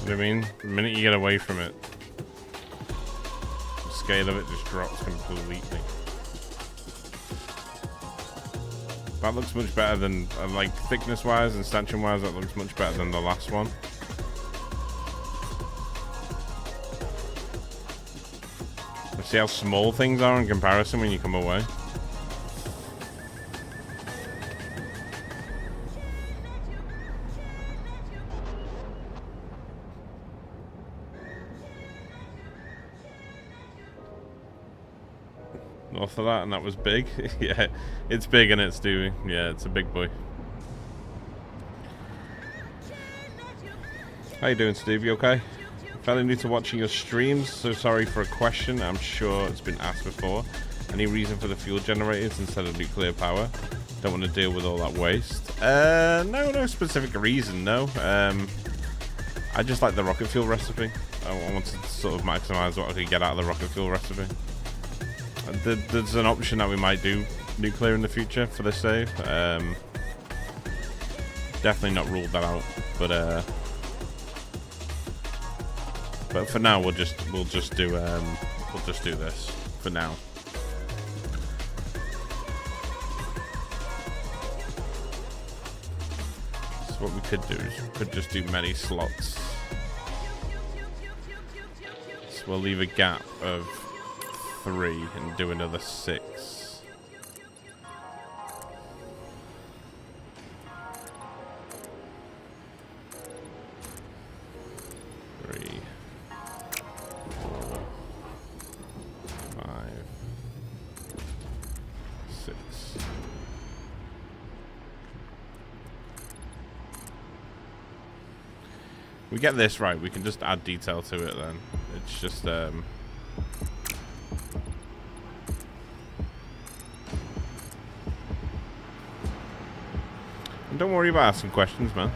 You know what I mean? The minute you get away from it, the scale of it just drops completely. That looks much better than, like, thickness-wise and stanchion-wise, that looks much better than the last one. See how small things are in comparison when you come away? North of that, and that was big. Yeah, it's big and it's Stewie. Yeah, it's a big boy. How you doing, Steve? You okay? Fairly new to watching your streams, so sorry for a question. I'm sure it's been asked before. Any reason for the fuel generators instead of nuclear power? Don't want to deal with all that waste. No specific reason, no. I just like the rocket fuel recipe. I wanted to sort of maximize what I could get out of the rocket fuel recipe. There's an option that we might do nuclear in the future for this save. Definitely not ruled that out, but for now we'll just do this for now. So what we could do is we could just do many slots. So we'll leave a gap of 3 and do another 6. Three, 4, 5, 6. We get this right, we can just add detail to it then. It's just and don't worry about asking questions, man.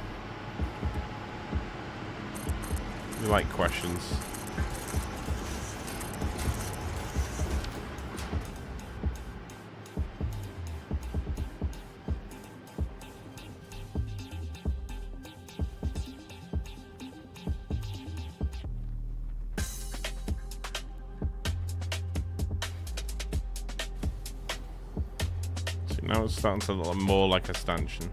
We like questions. Now it's starting to look more like a stanchion.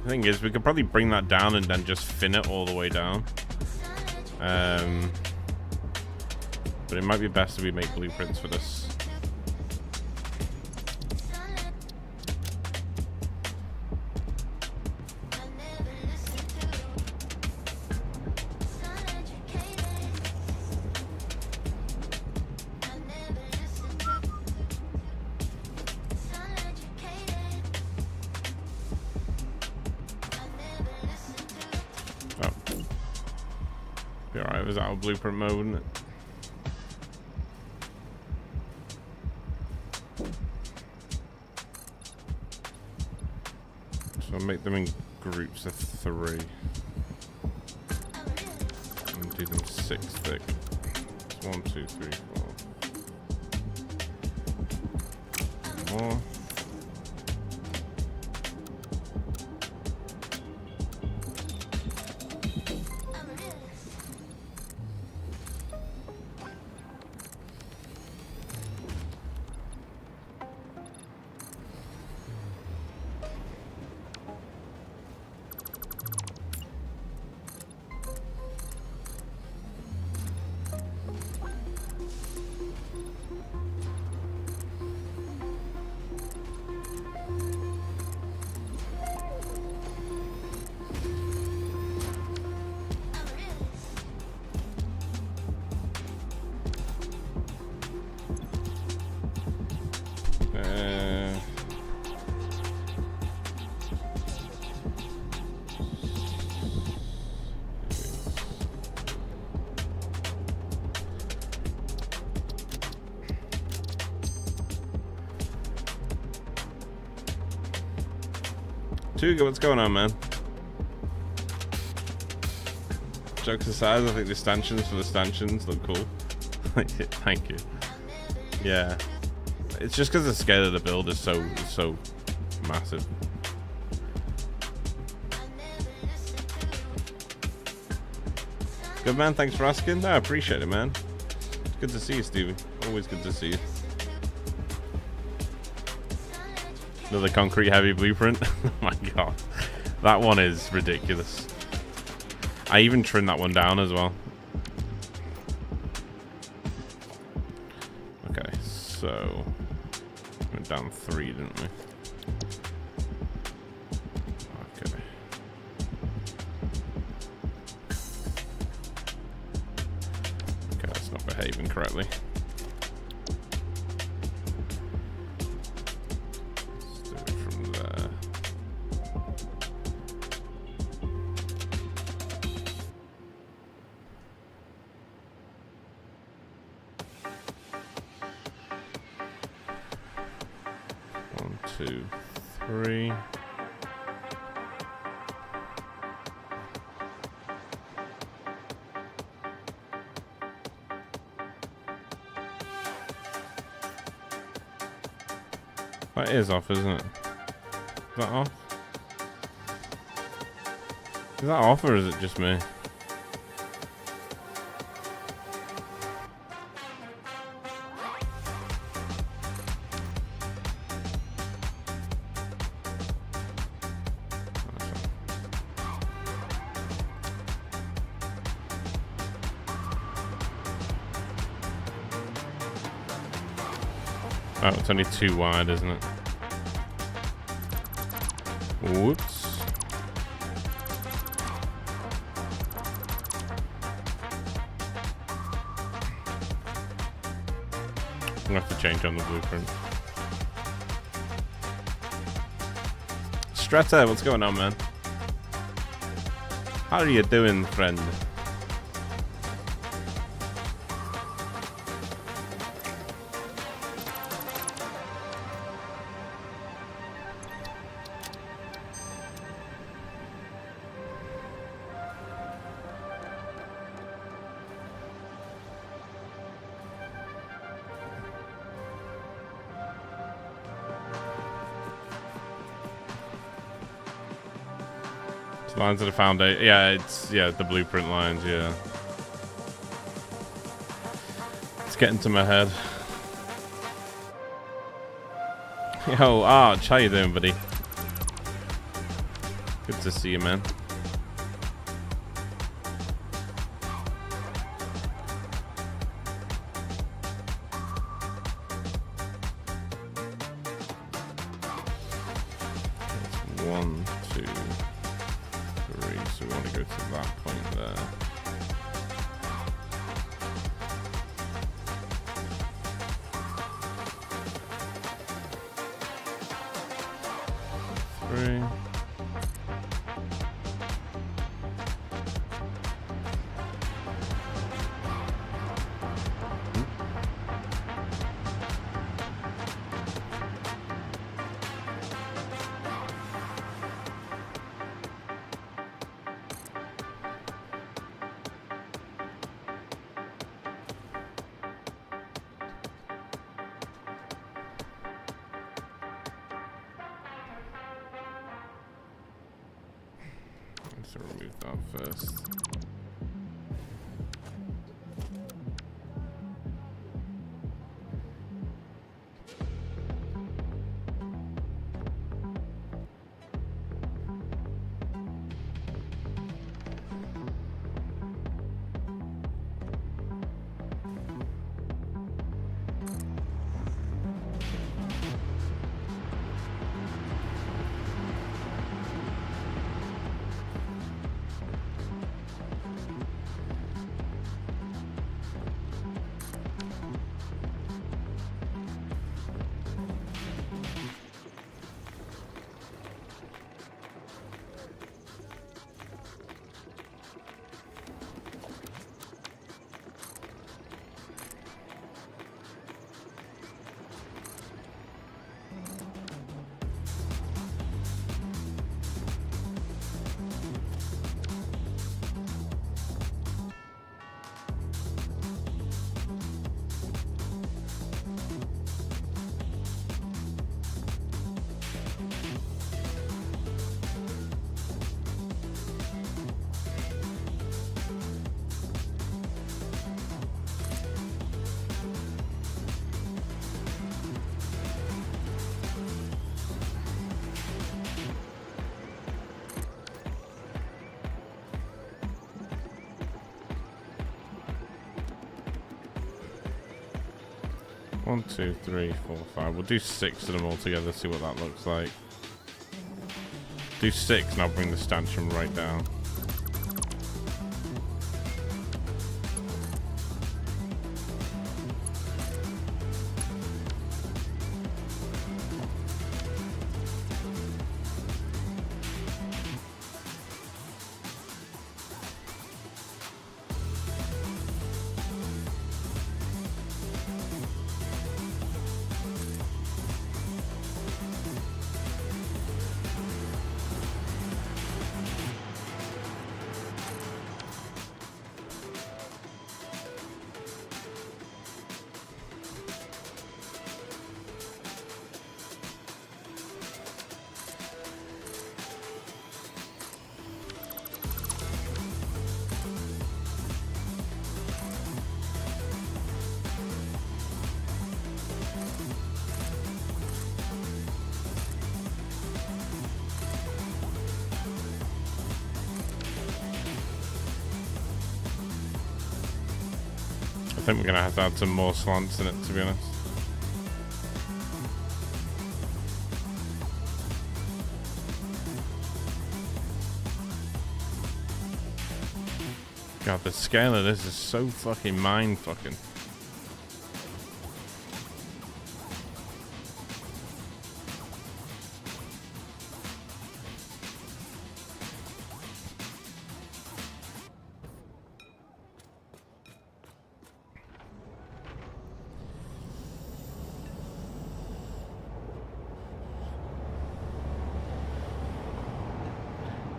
The thing is, we could probably bring that down and then just fin it all the way down. But it might be best if we make blueprints for this. Alright, it was out of blueprint mode, wouldn't it? So I'll make them in groups of 3. And do them 6 thick. 1, 2, 3, 4. More. Tuga, what's going on, man? Jokes aside, I think the stanchions for the stanchions look cool. Thank you. Yeah. It's just because the scale of the build is so massive. Good, man. Thanks for asking. No, I appreciate it, man. It's good to see you, Stevie. Always good to see you. Another concrete heavy blueprint. Oh my god. That one is ridiculous. I even trimmed that one down as well. Okay, so we went down 3, didn't we? Okay. Okay, that's not behaving correctly. That is off, isn't it? Is that off? Is that off or is it just me? Oh, it's only 2 wide, isn't it? Whoops. gonna have to change on the blueprint. Strata, what's going on, man? How are you doing, friend? Lines of the foundation. Yeah, it's the blueprint lines. Yeah, it's getting to my head. Yo, Arch, how you doing, buddy? Good to see you, man. It's 1, 2, 3, so we want to go to that point there. Three. So remove that first. One, two, three, 4, 5. We'll do 6 of them all together, see what that looks like. Do 6 and I'll bring the stanchion right down. I think we're going to have to add some more slants in it, to be honest. God, the scale of this is so fucking mind-fucking.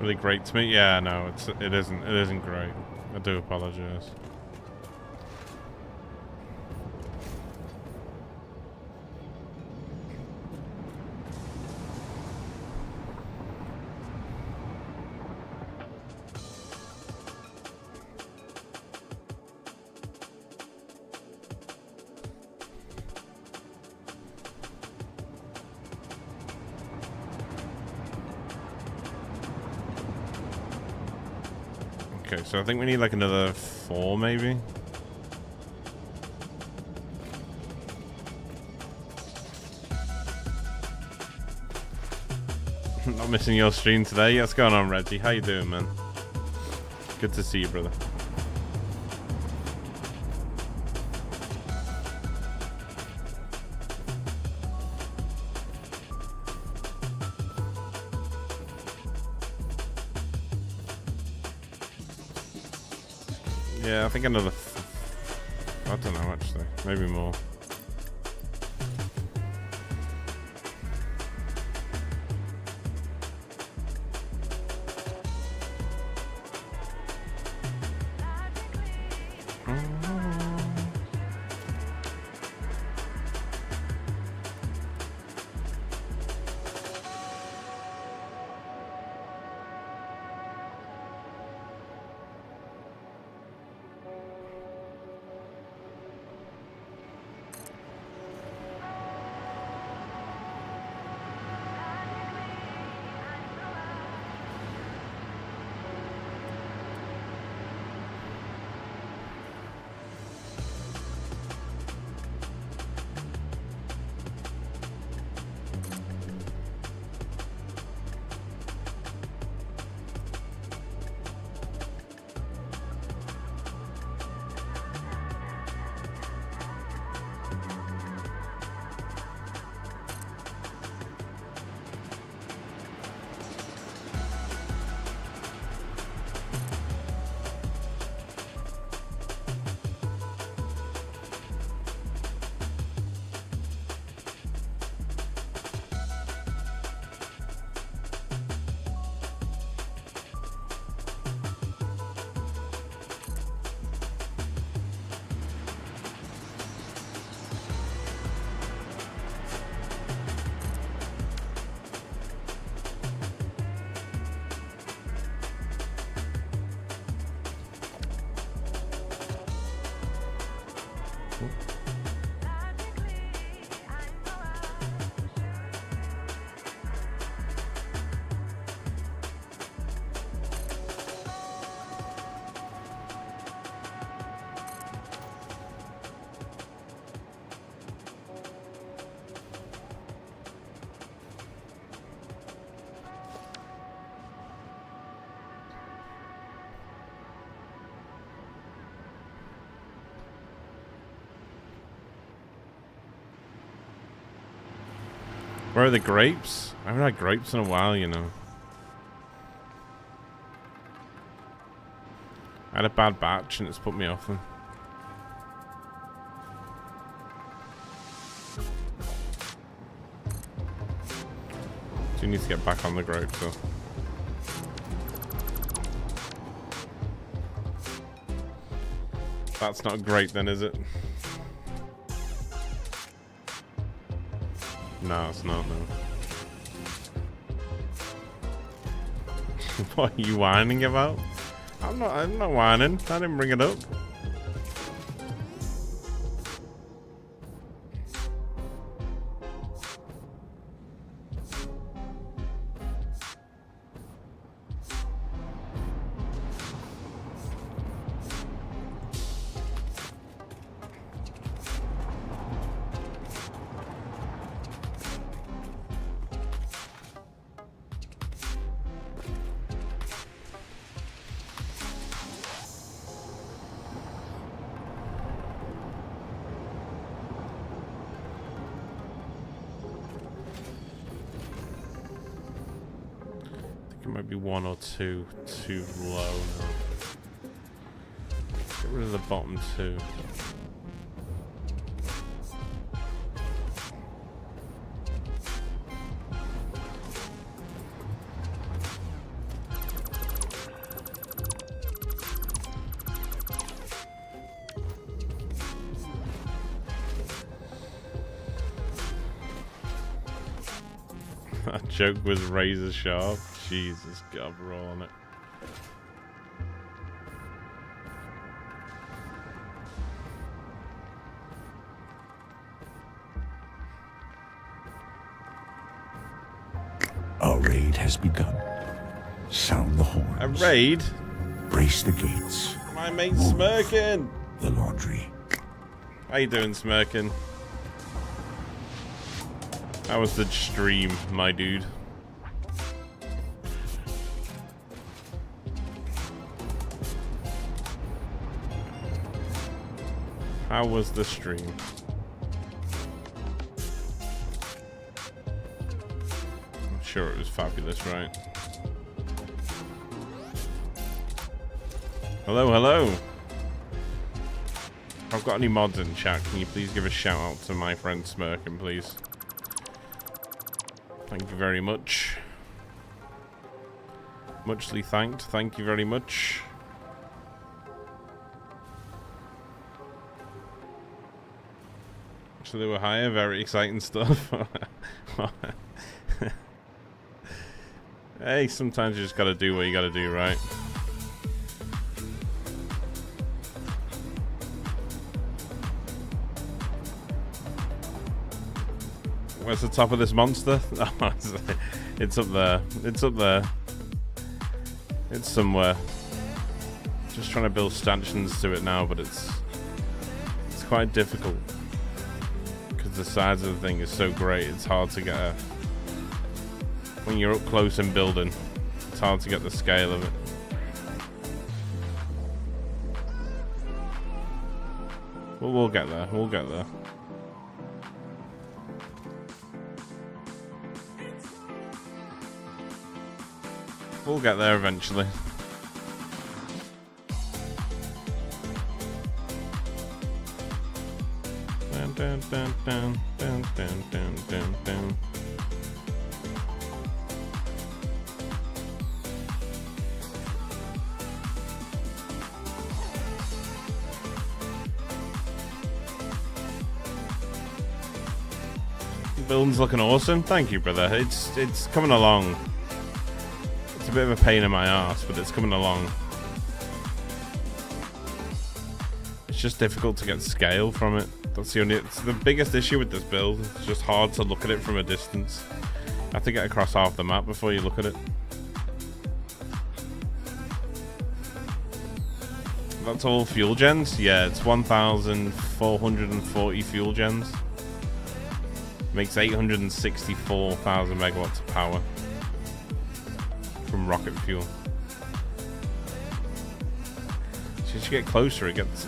really great to me. Yeah, no, it isn't great. I do apologize. Okay, so I think we need like another 4 maybe. Not missing your stream today. What's going on, Reggie? How you doing, man? Good to see you, brother. Yeah, I think another... I don't know, actually. Maybe more. Where are the grapes? I haven't had grapes in a while, you know. I had a bad batch and it's put me off them. Do need to get back on the grapes though. That's not great then, is it? No, it's not, no. What are you whining about? I'm not whining. I didn't bring it up. One or two too low now. Get rid of the bottom two. That joke was razor sharp. Jesus, God, we're all on it. A raid has begun. Sound the horns. A raid? Brace the gates. My mate Smirkin! The laundry. How you doing, Smirkin? How was the stream, my dude? How was the stream? I'm sure it was fabulous, right? Hello, hello. If I've got any mods in chat, can you please give a shout out to my friend Smirkin, please? Thank you very much. Muchly thanked. Thank you very much. So they were higher, very exciting stuff. Hey, sometimes you just gotta do what you gotta do, right? Where's the top of this monster? Oh, it's up there. It's up there. It's somewhere. Just trying to build stanchions to it now, but it's quite difficult because the size of the thing is so great. It's hard to get a, when you're up close and building. It's hard to get the scale of it. Well, we'll get there. We'll get there. We'll get there eventually. Dun, dun, dun, dun, dun, dun, dun, dun, dun. Building's looking awesome. Thank you, brother. It's coming along. It's a bit of a pain in my ass, but it's coming along. It's just difficult to get scale from it. That's the only. It's the biggest issue with this build. It's just hard to look at it from a distance. You have to get across half the map before you look at it. That's all fuel gens? Yeah, it's 1,440 fuel gens. Makes 864,000 megawatts of power from rocket fuel. So as you get closer, it gets...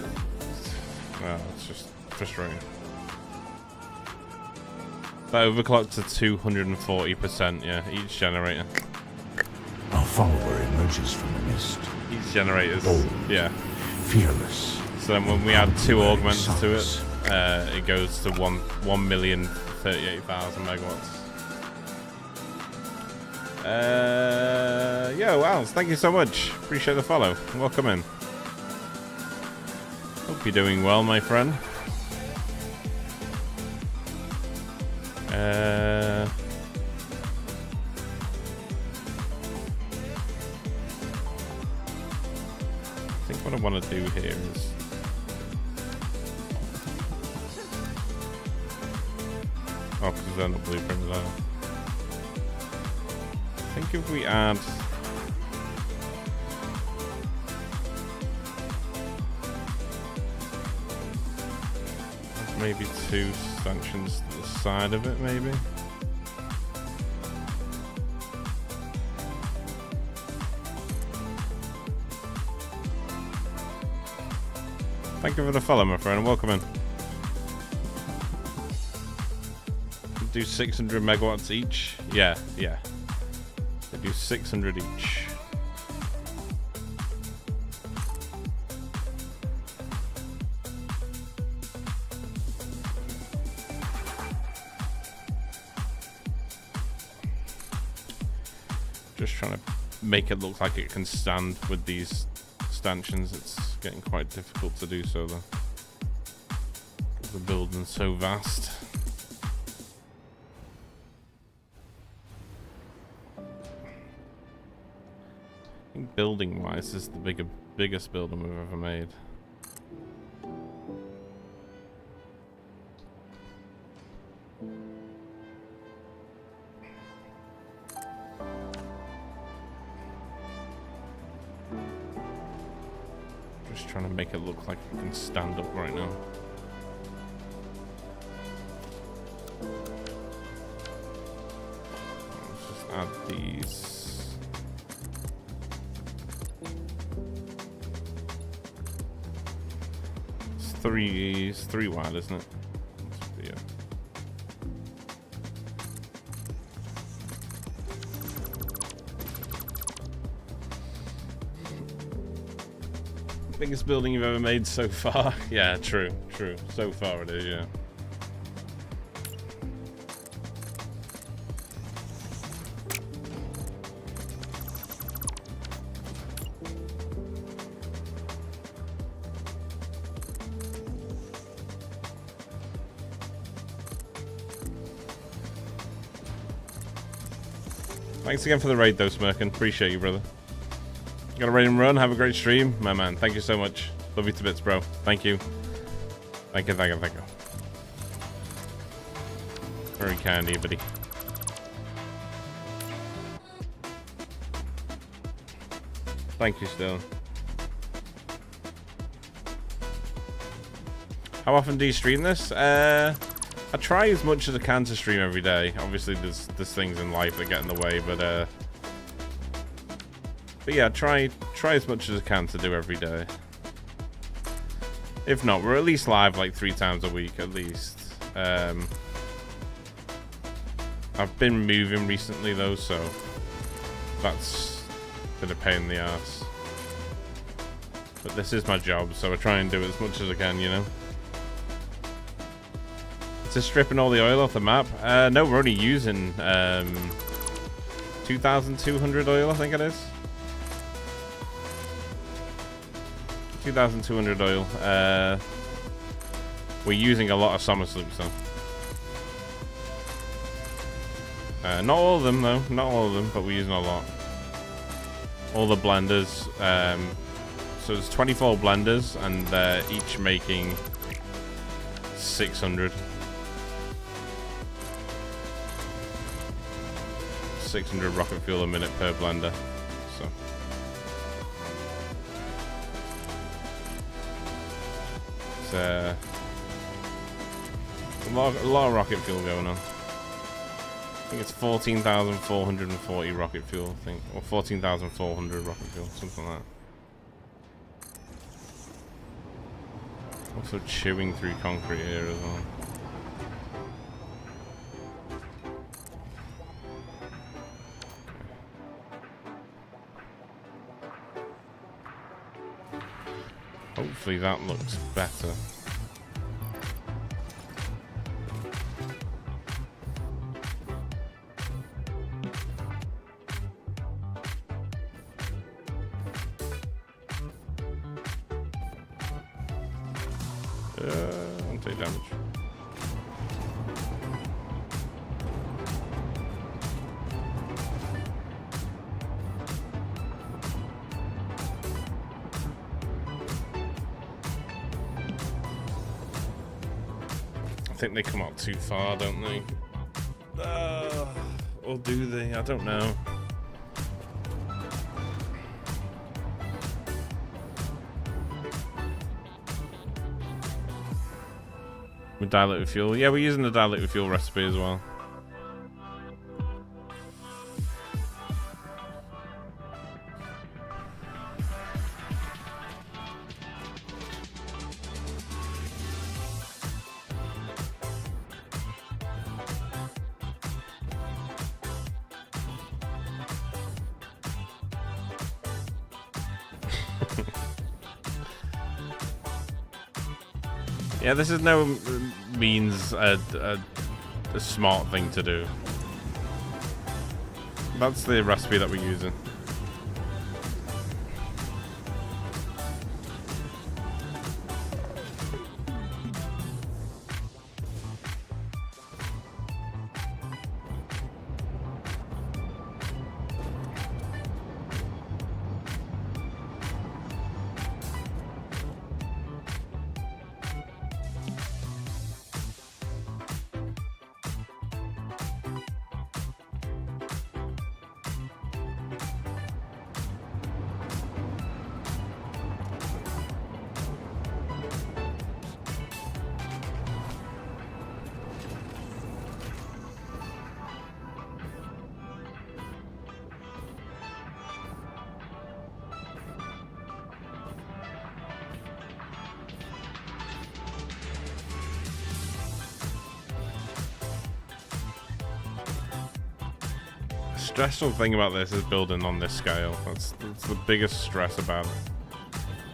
Well, it's just frustrating. That overclocked to 240%, yeah, each generator. A follower emerges from the mist. Each generator's, Bold. yeah. Fearless. So then when we add 2 augments to it, it goes to 1,038,000 megawatts. Yo, Als, thank you so much. Appreciate the follow. Welcome in. Hope you're doing well, my friend. I think what I want to do here is... Oh, because they're not blueprints there. I think if we add... maybe 2 stanchions to the side of it, maybe? Thank you for the follow, my friend. Welcome in. Do 600 megawatts each? Yeah, yeah. They do 600 each. Just trying to make it look like it can stand with these stanchions. It's getting quite difficult to do so though. The building's so vast. think building-wise, this is the biggest building we've ever made. Just trying to make it look like it can stand up right now. Let's just add these. It's three wide, isn't it? Yeah. Biggest building you've ever made so far? Yeah, true. So far it is, yeah. Thanks again for the raid though, Smirkin. Appreciate you, brother. Got a raid and run. Have a great stream. My man, thank you so much. Love you to bits, bro. Thank you. Thank you. Very kind of you, buddy. Thank you still. How often do you stream this? I try as much as I can to stream every day. Obviously, there's things in life that get in the way, but yeah, try as much as I can to do every day. If not, we're at least live like 3 times a week, at least. I've been moving recently though, so that's been a pain in the ass. But this is my job, so I try and do as much as I can, you know. Just stripping all the oil off the map. No, we're only using 2,200 oil, I think it is. 2,200 oil. We're using a lot of summer sloops though. Not all of them though, not all of them, but we're using a lot. All the blenders. So there's 24 blenders, and they're each making 600. 600 rocket fuel a minute per blender. So it's a lot of rocket fuel going on. I think it's 14,440 rocket fuel, I think, or 14,400 rocket fuel, something like that. Also chewing through concrete here as well. Hopefully that looks better. I'll take damage. I think they come out too far, don't they? Or do they? I don't know. With diluted fuel. Yeah, we're using the diluted fuel recipe as well. Yeah, this is no means a smart thing to do. That's the recipe that we're using. stressful thing about this is building on this scale. That's the biggest stress about it.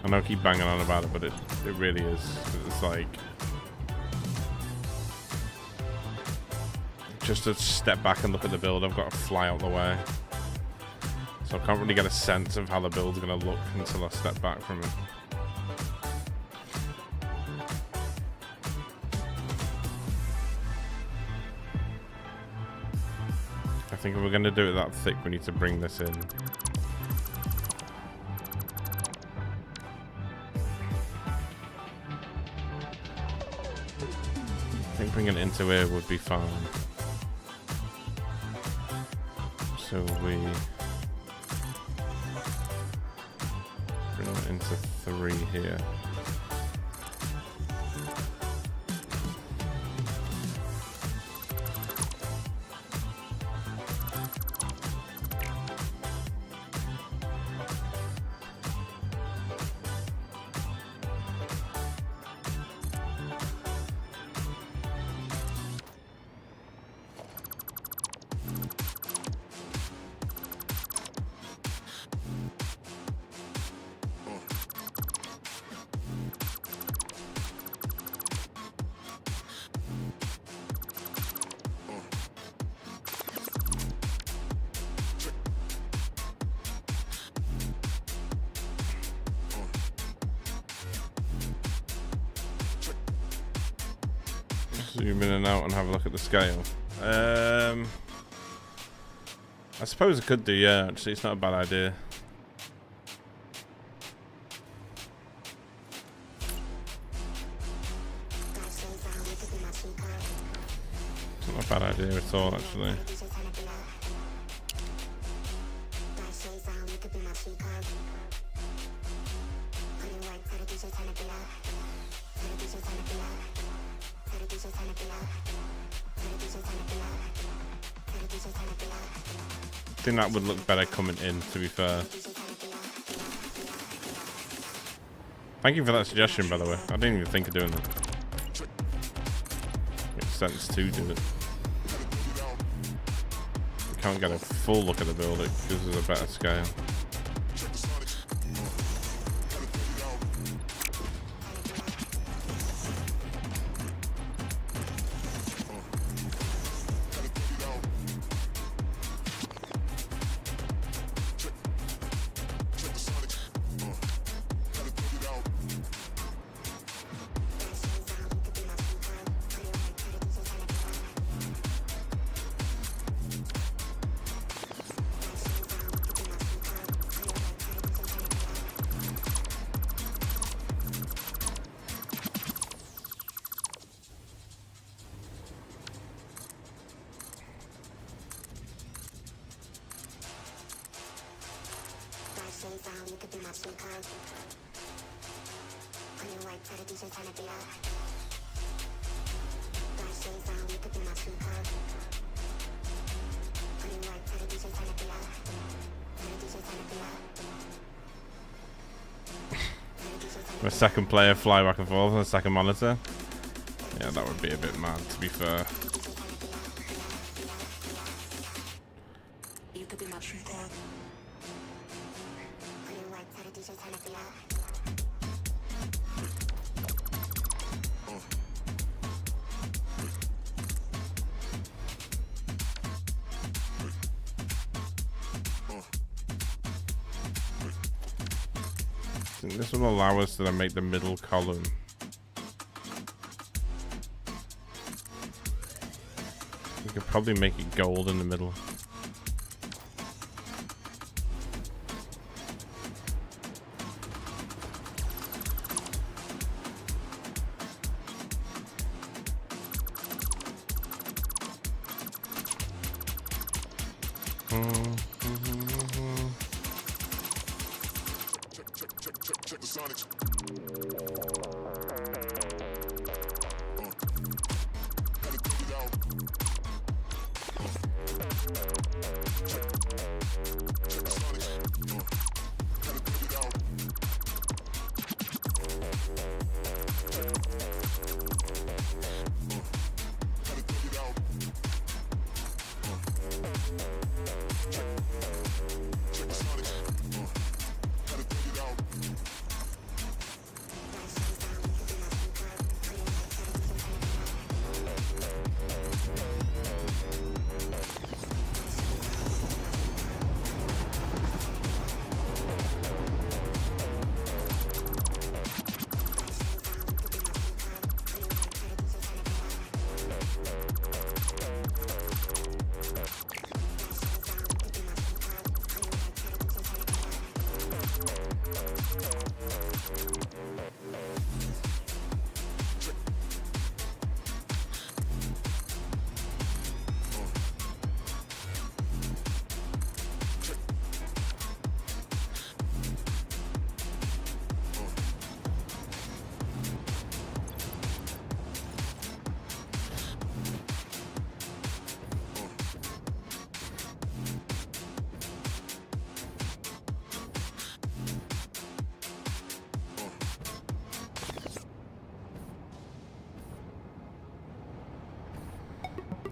I know I keep banging on about it, but it really is. It's like just to step back and look at the build, I've got to fly out the way. So I can't really get a sense of how the build's gonna look until I step back from it. I think if we're gonna do it that thick, we need to bring this in. I think bringing it into here would be fine. So we bring it into 3 here. Zoom in and out and have a look at the scale. I suppose I could do, yeah, actually it's not a bad idea. It's not a bad idea at all, actually. I think that would look better coming in, to be fair. Thank you for that suggestion, by the way. I didn't even think of doing that. Makes sense to do it. We can't get a full look at the build, it gives us a better scale. A second player fly back and forth on a second monitor. Yeah, that would be a bit mad, to be fair. This will allow us to then make the middle column. We could probably make it gold in the middle.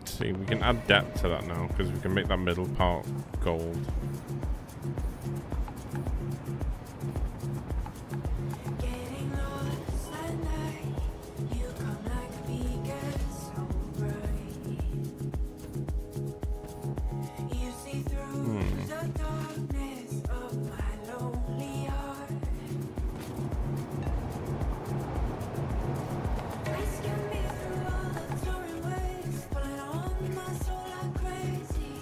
See, we can add depth to that now because we can make that middle part gold. Getting lost at night, you come like a beacon so bright. You see through the darkness of my lonely heart. Rescue me through all the stormy waves, pulling on my soul like crazy.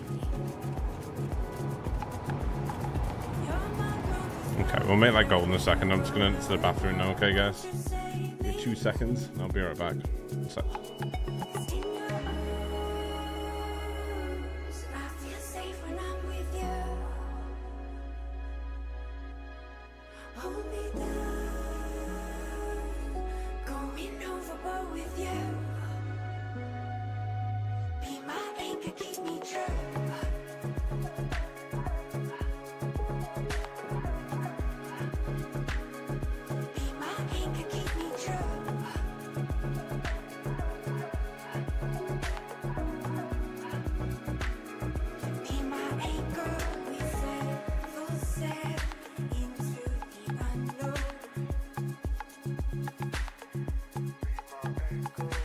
You're my compass. Okay, we'll make that gold in a second. I'm just gonna enter the bathroom now, okay, guys? Give me 2 seconds, and I'll be right back. One sec. In your arms, I feel safe when I'm with you. Hold me down, going overboard with you. Be my anchor, keep me true. Be my anchor, keep me true. Be my anchor, we sail full sail into the unknown.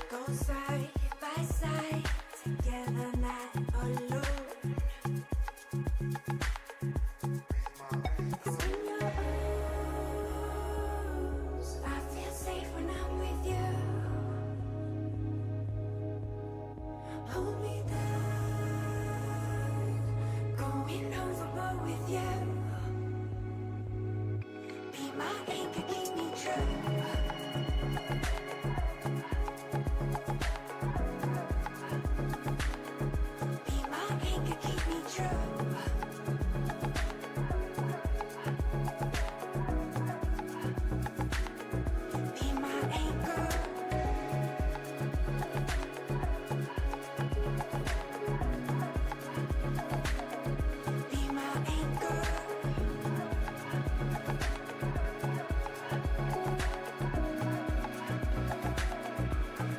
Go side by side, together not alone. 'Cause in your arms, I feel safe when I'm with you. Hold me down, going overboard with you. Be my anchor, keep me true. Be my anchor, keep me true. Be my anchor. Be my anchor.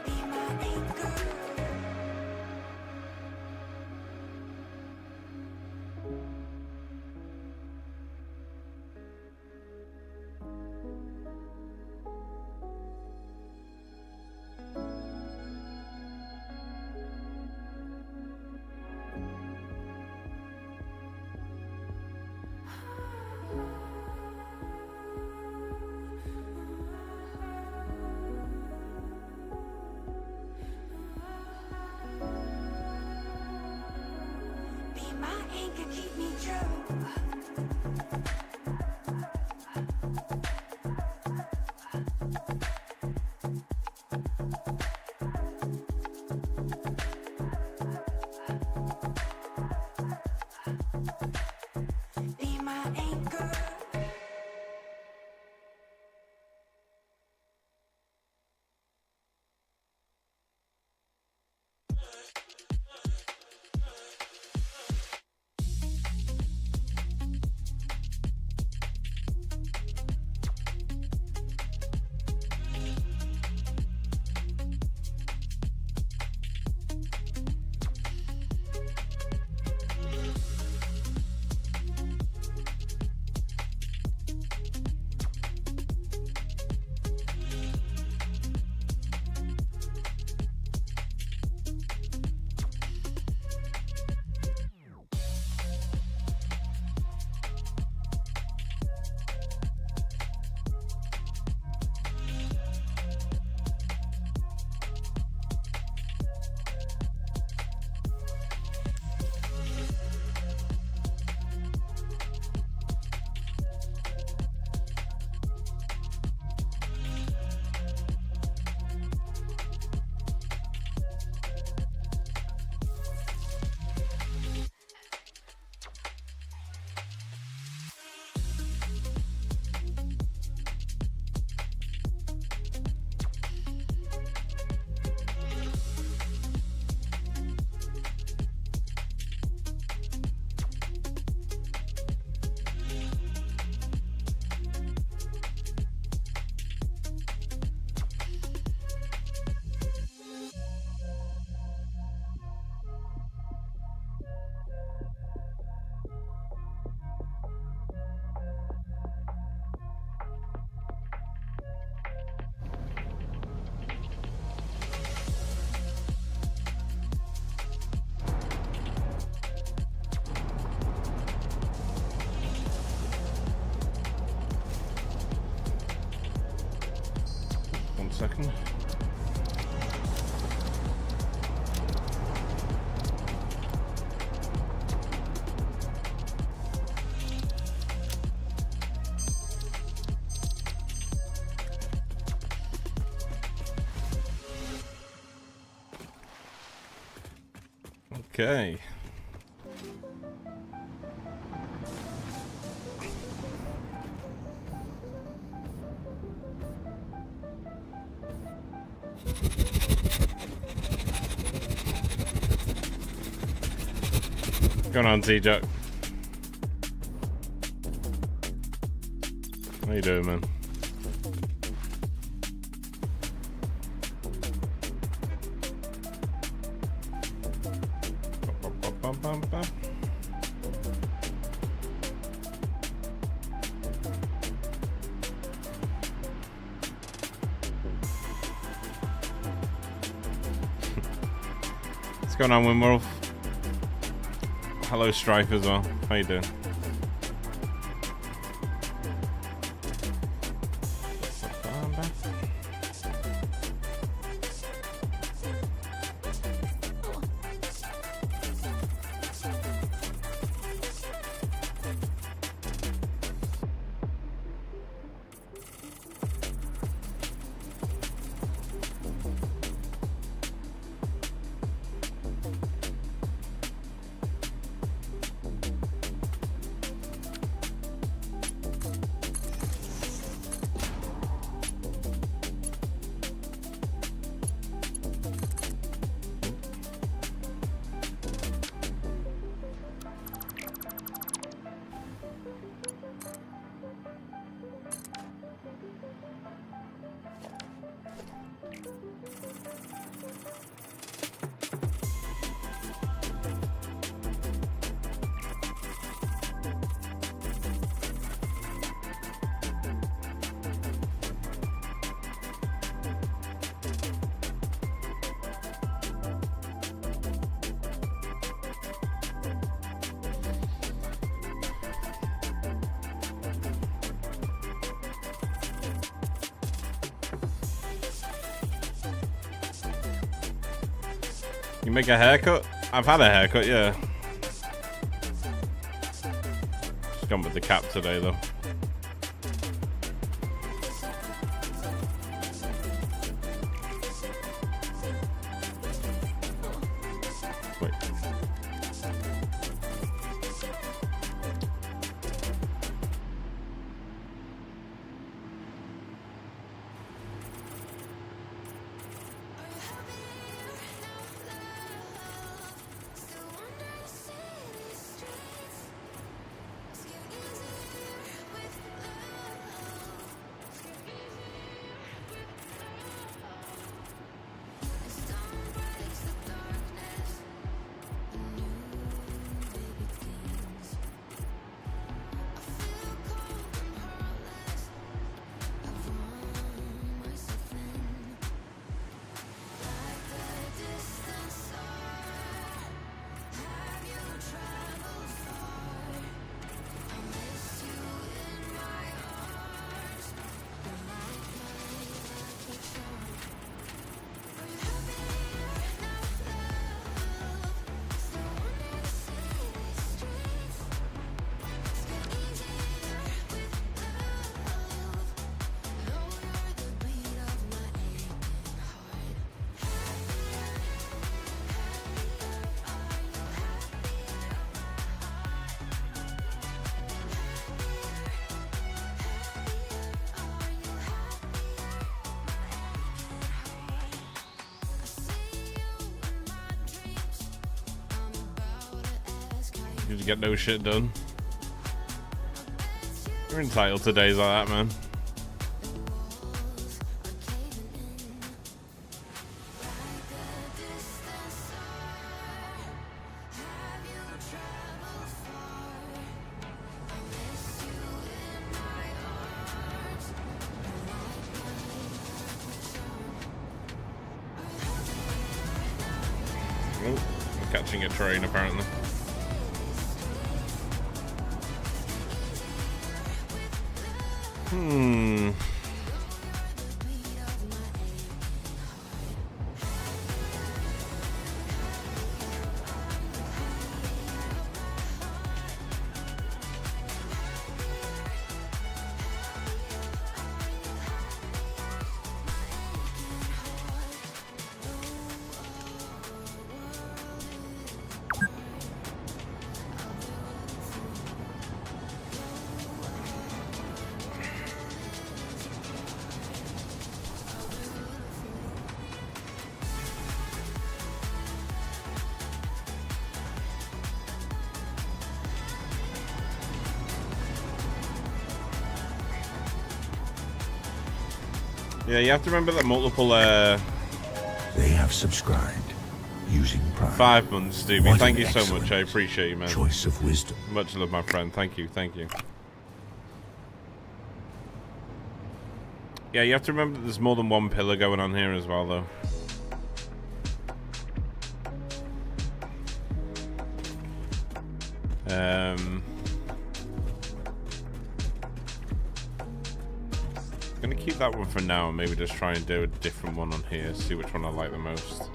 Be my anchor. Be my anchor, keep me true. Be my anchor. second. Okay. What's going on, T-Jack? How you doing, man? Bum, bum, bum. What's going on, Wimwolf? Hello, Strife as well. How you doing? You make a haircut? I've had a haircut, yeah. Just gone with the cap today, though. Wait. Did you get no shit done? You're entitled to days like that, man. Oh, I'm catching a train apparently. Yeah, you have to remember that multiple They have subscribed using Prime. 5 months, Stevie. What Thank an you so much. excellent I appreciate you, man. choice of wisdom. Much love, my friend. Thank you. Thank you. Yeah, you have to remember that there's more than one pillar going on here as well, though. I'm gonna keep that one for now and maybe just try and do a different one on here, see which one I like the most.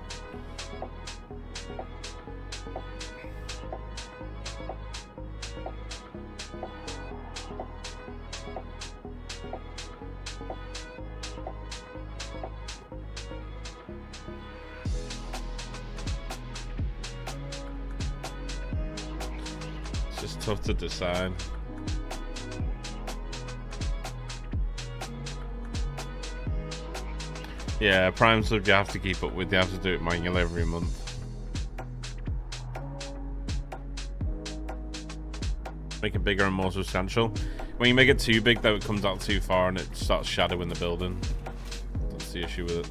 It's just tough to decide. Yeah, Prime sub you have to keep up with. You have to do it manually every month. Make it bigger and more substantial. When you make it too big, though, it comes out too far and it starts shadowing the building. That's the issue with it.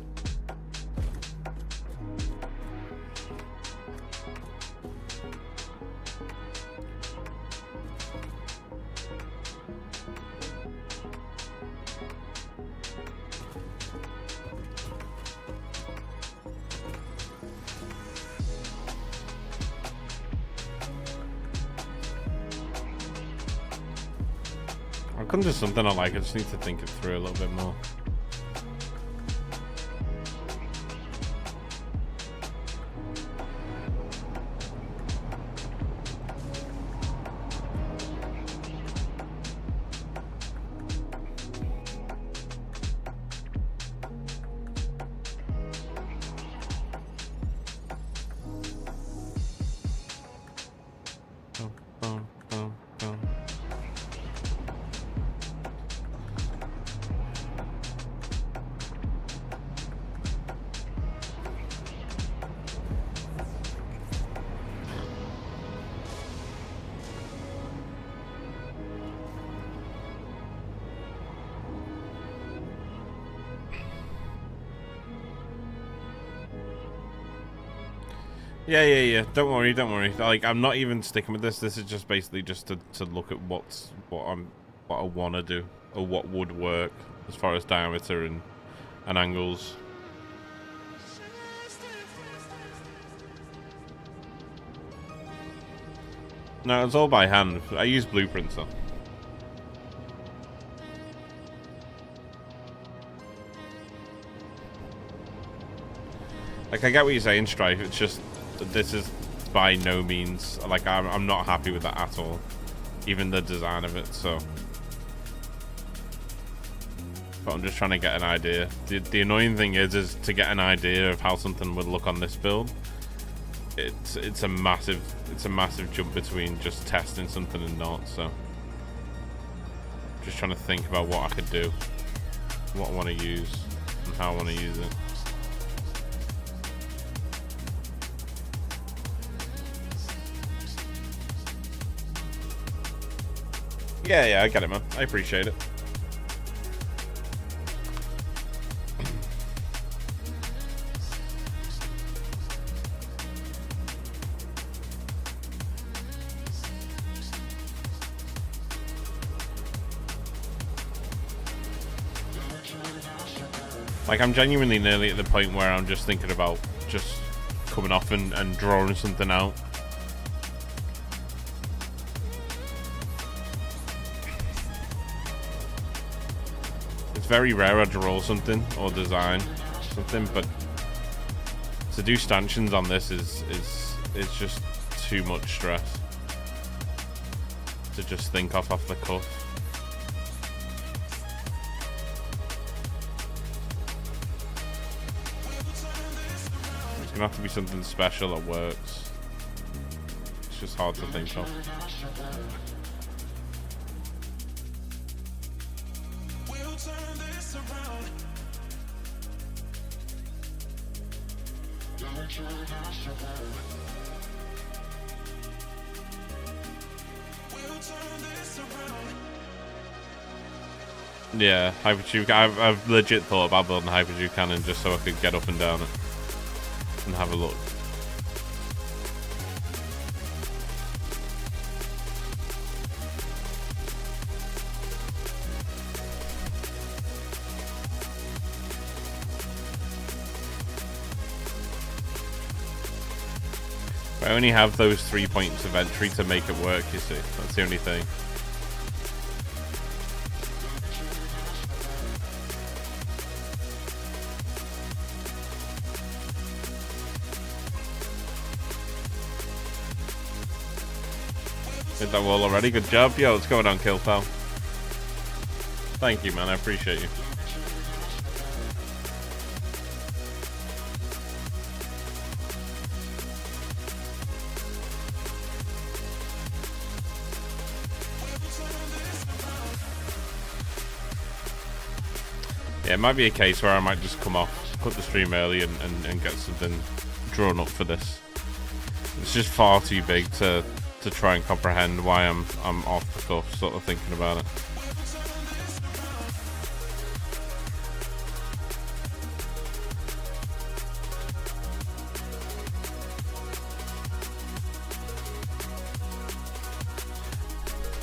I'll come to something I like. I just need to think it through a little bit more. Yeah. Don't worry. Like, I'm not even sticking with this. This is just basically just to look at what I want to do or what would work as far as diameter and angles. No, it's all by hand. I use blueprints though. Like, I get what you're saying, Strife. It's just this is by no means, like, I'm not happy with that at all, even the design of it. So, but I'm just trying to get an idea. The annoying thing is to get an idea of how something would look on this build. It's a massive jump between just testing something and not. So, just trying to think about what I could do, what I want to use, and how I want to use it. Yeah, I get it, man. I appreciate it. Like, I'm genuinely nearly at the point where I'm just thinking about just coming off and drawing something out. It's very rare I draw something or design something, but to do stanchions on this is just too much stress to just think off the cuff. It's gonna have to be something special that works. It's just hard to think of. Yeah, hypertube. I've legit thought about building a hypertube cannon just so I could get up and down it and have a look. I only have those 3 points of entry to make it work, you see. That's the only thing. Hit that wall already. Good job. Yo, what's going on, Kill Pal? Thank you, man. I appreciate you. Yeah, it might be a case where I might just come off, cut the stream early and get something drawn up for this. It's just far too big to try and comprehend why I'm off the cuff sort of thinking about it.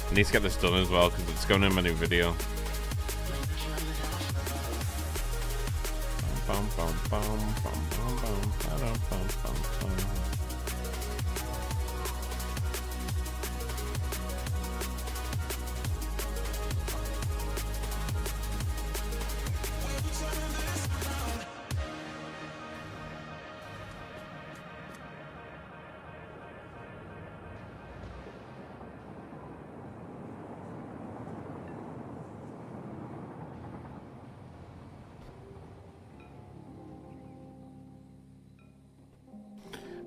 I need to get this done as well because it's going in my new video.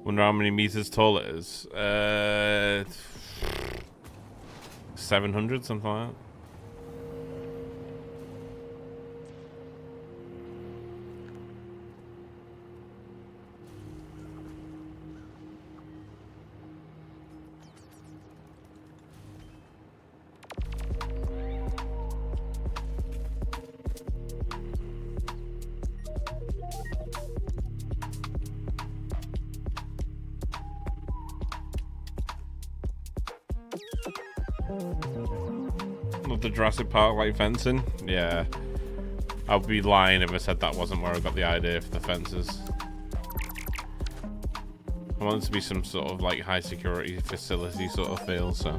Wonder how many meters tall it is. 700, something like that. Love the Jurassic Park like fencing. Yeah, I'd be lying if I said that wasn't where I got the idea for the fences. I want it to be some sort of like high security facility sort of feel, so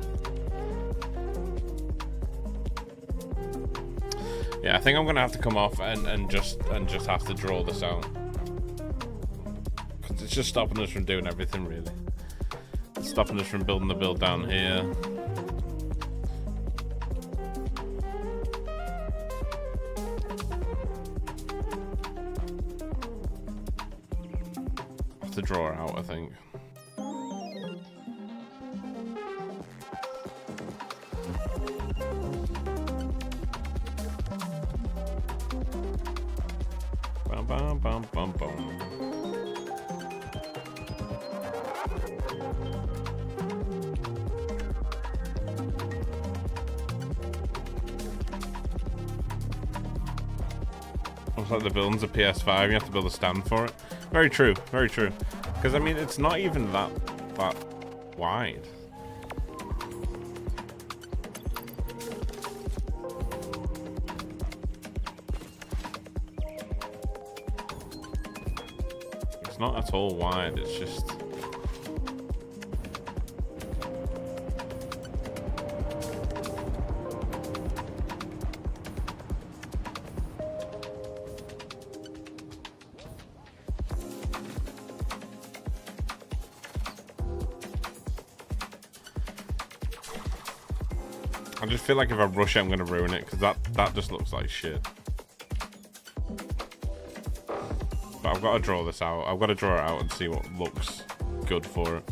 yeah, I think I'm gonna have to come off and just have to draw this out because it's just stopping us from doing everything really. It's stopping us from building the build down here. To draw it out, I think. Bum, bum, bum, bum, bum. Looks like the building's a PS5. You have to build a stand for it. Very true. Very true. Because I mean, it's not even that wide. It's not at all wide. It's just. I just feel like if I rush it, I'm going to ruin it, because that just looks like shit. But I've got to draw this out. I've got to draw it out and see what looks good for it.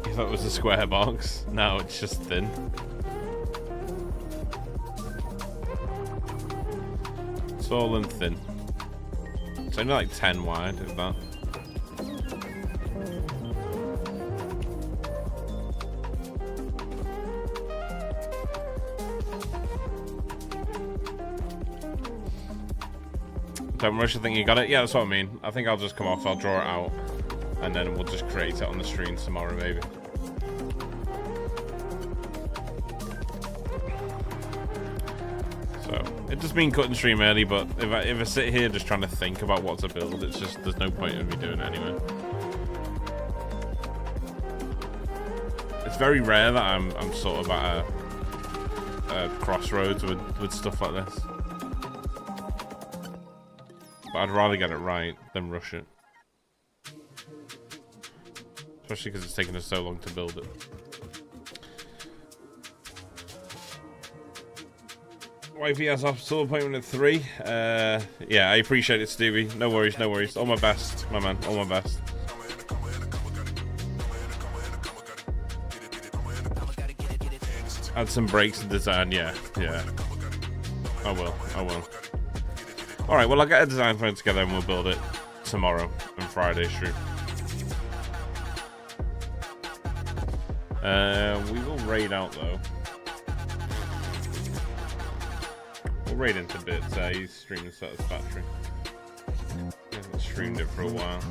You thought it was a square box? No, it's just thin. Tall and thin. It's only like 10 wide, if that. Don't rush, I think you got it. Yeah, that's what I mean. I think I'll just come off, I'll draw it out, and then we'll just create it on the stream tomorrow, maybe. So, it does mean cutting stream early, but if I sit here just trying to think about what to build, it's just, there's no point in me doing it anyway. It's very rare that I'm sort of at a crossroads with stuff like this. But I'd rather get it right than rush it. Especially because it's taken us so long to build it. Wifey has hospital appointment at 3. Yeah, I appreciate it, Stevie. No worries, no worries. All my best, my man. All my best. Add some breaks in design, yeah. I will. Alright, well, I'll get a design plan together and we'll build it tomorrow and Friday stream. We will raid out, though. We'll raid into bits. He's streaming Satisfactory. He hasn't streamed it for a while.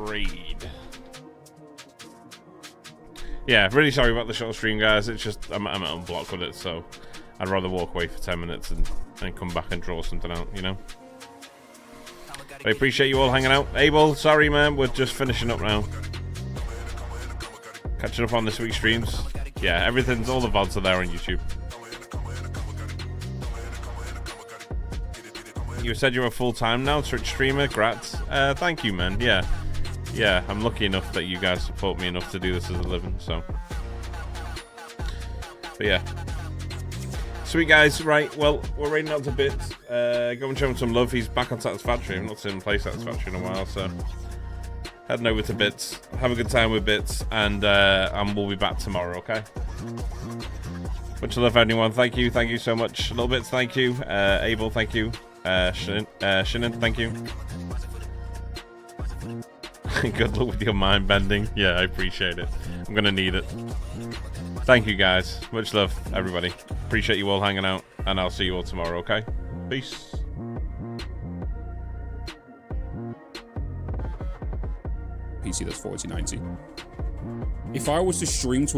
Raid. Yeah, really sorry about the short stream, guys. It's just I'm on block with it, so I'd rather walk away for 10 minutes and come back and draw something out, you know. But I appreciate you all hanging out. Abel, sorry man, we're just finishing up now. Catching up on this week's streams. Yeah, everything's, all the VODs are there on YouTube. You said you're a full-time now, Twitch streamer. Grats. Thank you, man. Yeah, I'm lucky enough that you guys support me enough to do this as a living, so. But yeah. Sweet, guys. Right, well, we're raiding out to Bits. Go and show him some love. He's back on Satisfactory. I've not seen him play Satisfactory in a while, so. Heading over to Bits. Have a good time with Bits, and we'll be back tomorrow, okay? Much love, everyone. Thank you so much. Little Bits, thank you. Abel, thank you. Shannon, thank you. Good luck with your mind bending. Yeah, I appreciate it. I'm gonna need it. Thank you, guys. Much love, everybody. Appreciate you all hanging out, and I'll see you all tomorrow, okay? Peace. PC that's 4090. If I was to stream to